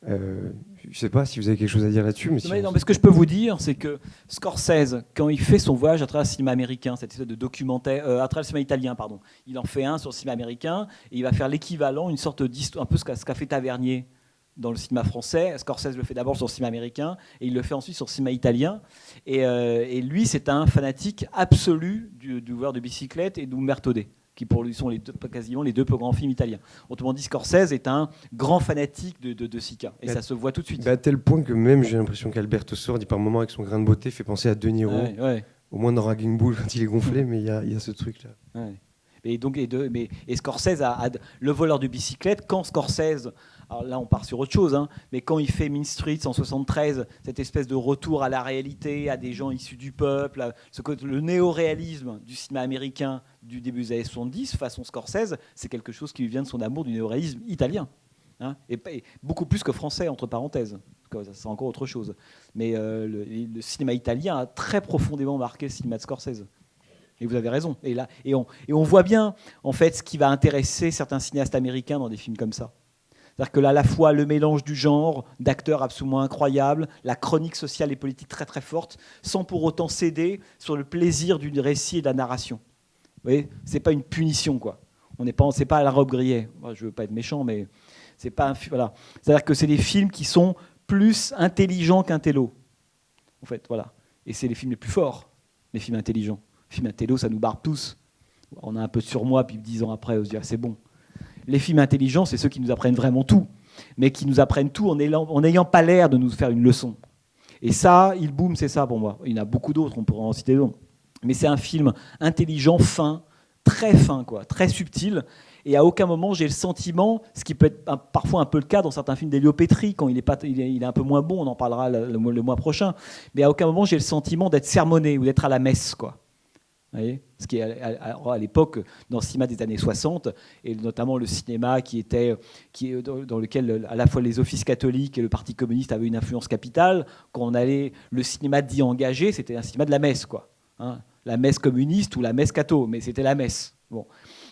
je ne sais pas si vous avez quelque chose à dire là-dessus. Mais ce que je peux vous dire, c'est que Scorsese, quand il fait son voyage à travers le cinéma américain, cette espèce de documentaire, à travers le cinéma italien, pardon, il en fait un sur le cinéma américain, et il va faire l'équivalent, une sorte d'histoire, un peu ce qu'a fait Tavernier dans le cinéma français. Scorsese le fait d'abord sur le cinéma américain, et il le fait ensuite sur le cinéma italien. Et lui, c'est un fanatique absolu du joueur de bicyclette et d'Umberto D, qui pour lui sont quasiment les deux plus grands films italiens. Autrement dit, Scorsese est un grand fanatique de Sica, et ça se voit tout de suite. À tel point que même j'ai l'impression qu'Alberto Sordi, par moment, avec son grain de beauté, fait penser à De Niro, au moins dans Raging Bull quand il est gonflé, mais il y a ce truc-là. Ouais. Et Scorsese a le voleur de bicyclette, quand Scorsese, alors là on part sur autre chose, mais quand il fait Mean Streets en 73, cette espèce de retour à la réalité, à des gens issus du peuple, le néo-réalisme du cinéma américain du début des années 70, façon Scorsese, c'est quelque chose qui lui vient de son amour du néo-réalisme italien. Et beaucoup plus que français, entre parenthèses. C'est encore autre chose. Mais le cinéma italien a très profondément marqué le cinéma de Scorsese. Et vous avez raison. Et on voit bien, en fait, ce qui va intéresser certains cinéastes américains dans des films comme ça. C'est-à-dire que là, à la fois le mélange du genre, d'acteurs absolument incroyables, la chronique sociale et politique très très forte, sans pour autant céder sur le plaisir du récit et de la narration. Vous voyez, c'est pas une punition, quoi. C'est pas à la Robe Grillet. Moi, je veux pas être méchant, mais c'est pas voilà. C'est-à-dire que c'est des films qui sont plus intelligents qu'intello. En fait, voilà. Et c'est les films les plus forts, les films intelligents. Les films intello, ça nous barbe tous. On a un peu de surmoi, puis 10 ans après, on se dit, ah, c'est bon. Les films intelligents, c'est ceux qui nous apprennent vraiment tout, mais qui nous apprennent tout en n'ayant pas l'air de nous faire une leçon. Et ça, Il Boom, c'est ça pour moi. Il y en a beaucoup d'autres, on pourrait en citer d'autres. Mais c'est un film intelligent, fin, quoi, très subtil. Et à aucun moment, j'ai le sentiment, ce qui peut être parfois un peu le cas dans certains films d'Elio Petri, quand il est un peu moins bon, on en parlera le mois prochain, mais à aucun moment, j'ai le sentiment d'être sermonné ou d'être à la messe, quoi. Vous voyez, ce qui est à l'époque, dans le cinéma des années 60, et notamment le cinéma dans lequel à la fois les offices catholiques et le Parti communiste avaient une influence capitale, quand on allait, le cinéma dit engagé, c'était un cinéma de la messe, quoi. Hein, la messe communiste ou la messe catho, mais c'était la messe. Bon.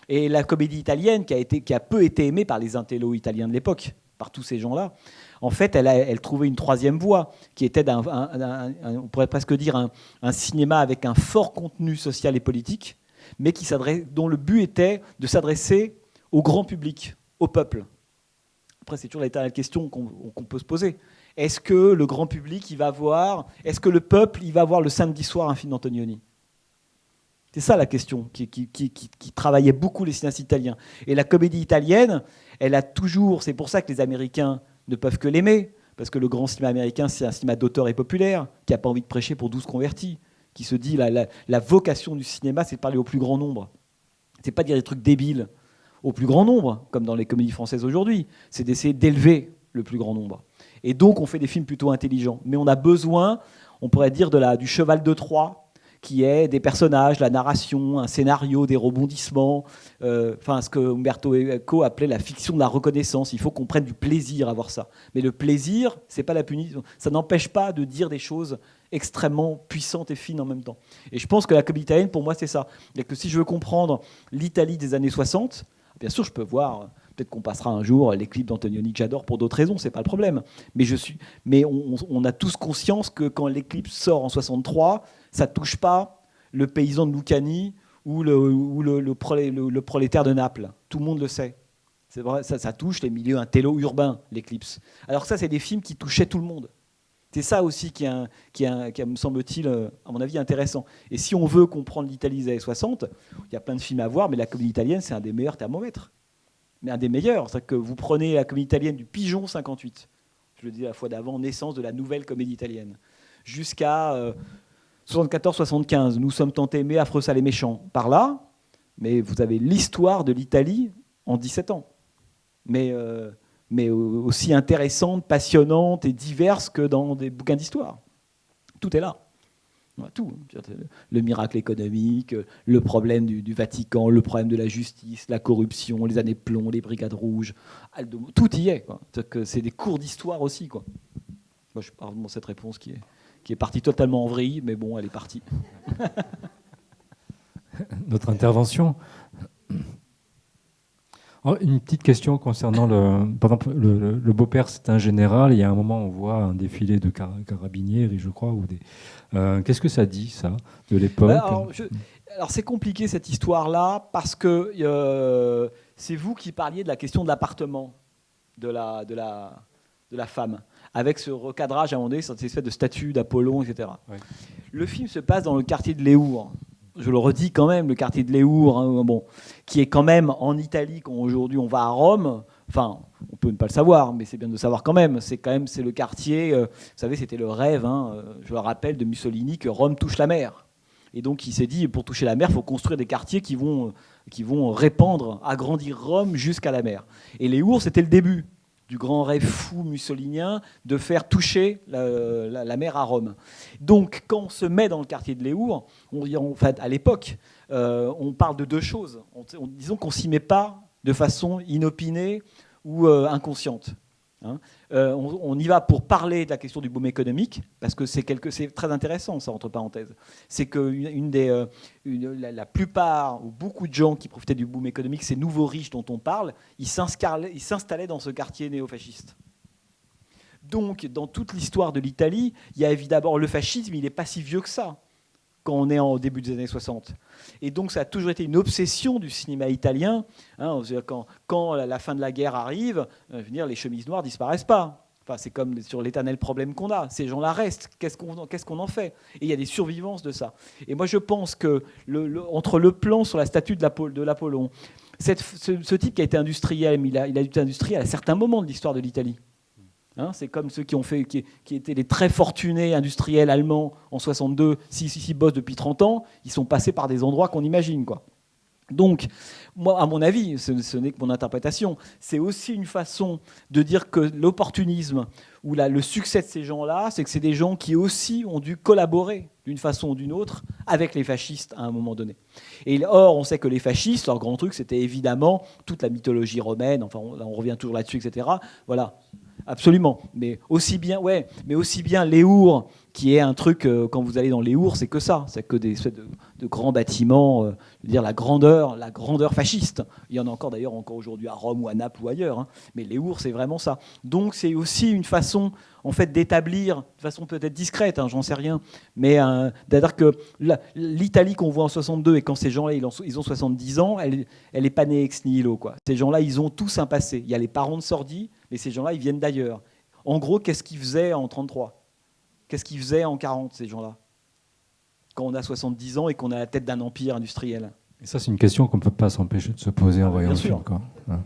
Et la comédie italienne, qui a peu été aimée par les intellos italiens de l'époque, par tous ces gens-là, en fait, elle trouvait une troisième voie, qui était, on pourrait presque dire, un cinéma avec un fort contenu social et politique, mais dont le but était de s'adresser au grand public, au peuple. Après, c'est toujours l'éternelle question qu'on peut se poser. Est-ce que le grand public, est-ce que le peuple, il va voir le samedi soir un film d'Antonioni ? C'est ça la question qui travaillait beaucoup les cinéastes italiens. Et la comédie italienne, elle a toujours... C'est pour ça que les Américains ne peuvent que l'aimer, parce que le grand cinéma américain, c'est un cinéma d'auteur et populaire, qui n'a pas envie de prêcher pour 12 convertis, qui se dit la vocation du cinéma, c'est de parler au plus grand nombre. C'est pas de dire des trucs débiles au plus grand nombre, comme dans les comédies françaises aujourd'hui. C'est d'essayer d'élever le plus grand nombre. Et donc, on fait des films plutôt intelligents. Mais on a besoin, on pourrait dire, du cheval de Troie, qui est des personnages, la narration, un scénario, des rebondissements, ce que Umberto Eco appelait la fiction de la reconnaissance. Il faut qu'on prenne du plaisir à voir ça. Mais le plaisir, c'est pas la punition. Ça n'empêche pas de dire des choses extrêmement puissantes et fines en même temps. Et je pense que la comédie italienne, pour moi, c'est ça. Et que si je veux comprendre l'Italie des années 60, bien sûr, je peux voir... Peut-être qu'on passera un jour les clips d'Antonioni que j'adore pour d'autres raisons, c'est pas le problème. Mais on a tous conscience que quand l'éclipse sort en 63, ça touche pas le paysan de Lucani ou le prolétaire de Naples. Tout le monde le sait. C'est vrai, ça touche les milieux intello urbains, l'éclipse. Alors ça, c'est des films qui touchaient tout le monde. C'est ça aussi qui me semble-t-il, à mon avis, intéressant. Et si on veut comprendre l'Italie des années 60, il y a plein de films à voir, mais la comédie italienne, c'est un des meilleurs thermomètres. Mais un des meilleurs, c'est que vous prenez la comédie italienne du Pigeon 58, je le disais la fois d'avant, naissance de la nouvelle comédie italienne, jusqu'à 74-75, Nous sommes tant aimés, affreux, sales et méchants, par là, mais vous avez l'histoire de l'Italie en 17 ans, mais aussi intéressante, passionnante et diverse que dans des bouquins d'histoire. Tout est là. Tout. Le miracle économique, le problème du Vatican, le problème de la justice, la corruption, les années plomb, les brigades rouges, tout y est, quoi. C'est des cours d'histoire aussi, quoi. Moi, je parle de cette réponse qui est partie totalement en vrille, mais bon, elle est partie. Notre intervention. Une petite question concernant par exemple, le beau-père, c'est un général. Il y a un moment, on voit un défilé de carabinieri, je crois. Qu'est-ce que ça dit, ça, de l'époque ? Alors, c'est compliqué, cette histoire-là, parce que c'est vous qui parliez de la question de l'appartement de la femme, avec ce recadrage, à un moment donné, cette espèce de statue d'Apollon, etc. Oui. Le film se passe dans le quartier de Léour. Je le redis quand même, le quartier de Léour, hein, qui est quand même en Italie, quand aujourd'hui on va à Rome. Enfin, on peut ne pas le savoir, mais c'est bien de le savoir quand même. C'est le quartier, vous savez, c'était le rêve, je le rappelle, de Mussolini, que Rome touche la mer. Et donc il s'est dit, pour toucher la mer, il faut construire des quartiers qui vont répandre, agrandir Rome jusqu'à la mer. Et Léour, c'était le début du grand rêve fou mussolinien de faire toucher la mer à Rome. Donc, quand on se met dans le quartier de Léour, à l'époque, on parle de deux choses. Disons qu'on ne s'y met pas de façon inopinée ou inconsciente. Hein. On y va pour parler de la question du boom économique, parce que c'est très intéressant, ça, entre parenthèses. C'est que la plupart, ou beaucoup de gens qui profitaient du boom économique, ces nouveaux riches dont on parle, ils s'installaient dans ce quartier néofasciste. Donc, dans toute l'histoire de l'Italie, il y a évidemment le fascisme, il n'est pas si vieux que ça, quand on est au début des années 60. Et donc, ça a toujours été une obsession du cinéma italien. Hein, quand la fin de la guerre arrive, je veux dire, les chemises noires disparaissent pas. Enfin, c'est comme sur l'éternel problème qu'on a. Ces gens-là restent. Qu'est-ce qu'on en fait? Et il y a des survivances de ça. Et moi, je pense que entre le plan sur la statue de l'Apollon, ce type qui a été industriel, il a été industriel à certains moments de l'histoire de l'Italie. Hein, c'est comme ceux qui étaient les très fortunés industriels allemands en 62, s'ils bossent depuis 30 ans, ils sont passés par des endroits qu'on imagine, quoi. Donc, moi, à mon avis, ce n'est que mon interprétation, c'est aussi une façon de dire que l'opportunisme ou le succès de ces gens-là, c'est que c'est des gens qui aussi ont dû collaborer d'une façon ou d'une autre avec les fascistes à un moment donné. Et or, on sait que les fascistes, leur grand truc, c'était évidemment toute la mythologie romaine, enfin, on revient toujours là-dessus, etc. Voilà. Absolument, mais aussi bien les Our, qui est un truc, quand vous allez dans les Our, c'est que ça, c'est que des espèces de grands bâtiments, je veux dire la grandeur fasciste. Il y en a encore d'ailleurs aujourd'hui à Rome ou à Naples ou ailleurs, hein. Mais les Our, c'est vraiment ça. Donc c'est aussi une façon, en fait, d'établir, de façon peut-être discrète, hein, j'en sais rien, mais c'est-à-dire que l'Italie qu'on voit en 62 et quand ces gens-là ils ont 70 ans, elle est pas née ex nihilo, quoi. Ces gens-là, ils ont tous un passé. Il y a les parents de Sordi, mais ces gens-là, ils viennent d'ailleurs. En gros, qu'est-ce qu'ils faisaient en 33 ? Qu'est-ce qu'ils faisaient en 40, ces gens-là ? Quand on a 70 ans et qu'on a la tête d'un empire industriel. Et ça, c'est une question qu'on ne peut pas s'empêcher de se poser en voyant le film. Quoi. Ouais.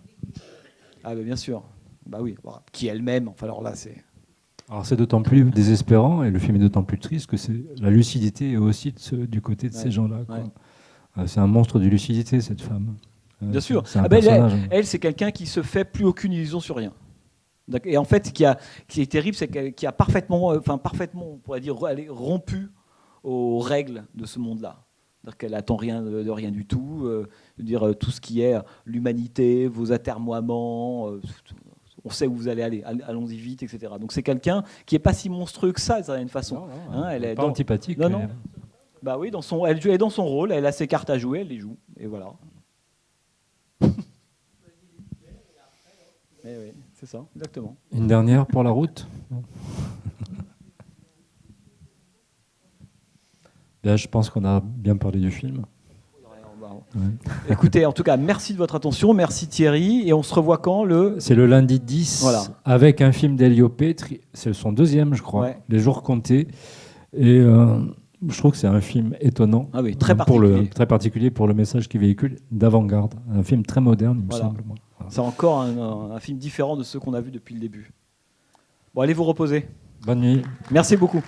Ah ben bien sûr. Bah oui. Voilà. Qui elle-même. Enfin alors là, c'est. Alors c'est d'autant plus désespérant et le film est d'autant plus triste que la lucidité est aussi du côté de ces gens-là. Quoi. Ouais. C'est un monstre de lucidité, cette femme. Bien sûr. C'est un personnage. Elle, c'est quelqu'un qui se fait plus aucune illusion sur rien. Et en fait, ce qui est terrible, c'est qu'elle a parfaitement, on pourrait dire, rompu aux règles de ce monde-là. C'est-à-dire qu'elle n'attend rien de rien du tout. Dire tout ce qui est l'humanité, vos atermoiements, on sait où vous allez aller, allons-y vite, etc. Donc c'est quelqu'un qui n'est pas si monstrueux que ça, d'une certaine façon. Non, elle est pas antipathique. Non. Bah oui, elle est dans son rôle, elle a ses cartes à jouer, elle les joue, et voilà. Oui, c'est ça, exactement. Une dernière pour la route. Là, je pense qu'on a bien parlé du film. Ouais. Écoutez, en tout cas, merci de votre attention, merci Thierry, et on se revoit quand C'est le lundi 10, voilà. Avec un film d'Elio Petri, c'est son deuxième, je crois, Les Jours Comptés. Et je trouve que c'est un film étonnant, très particulier. Très particulier pour le message qu'il véhicule, d'avant-garde. Un film très moderne, il me semble. Voilà. C'est encore un film différent de ceux qu'on a vus depuis le début. Bon, allez vous reposer. Bonne nuit. Merci beaucoup.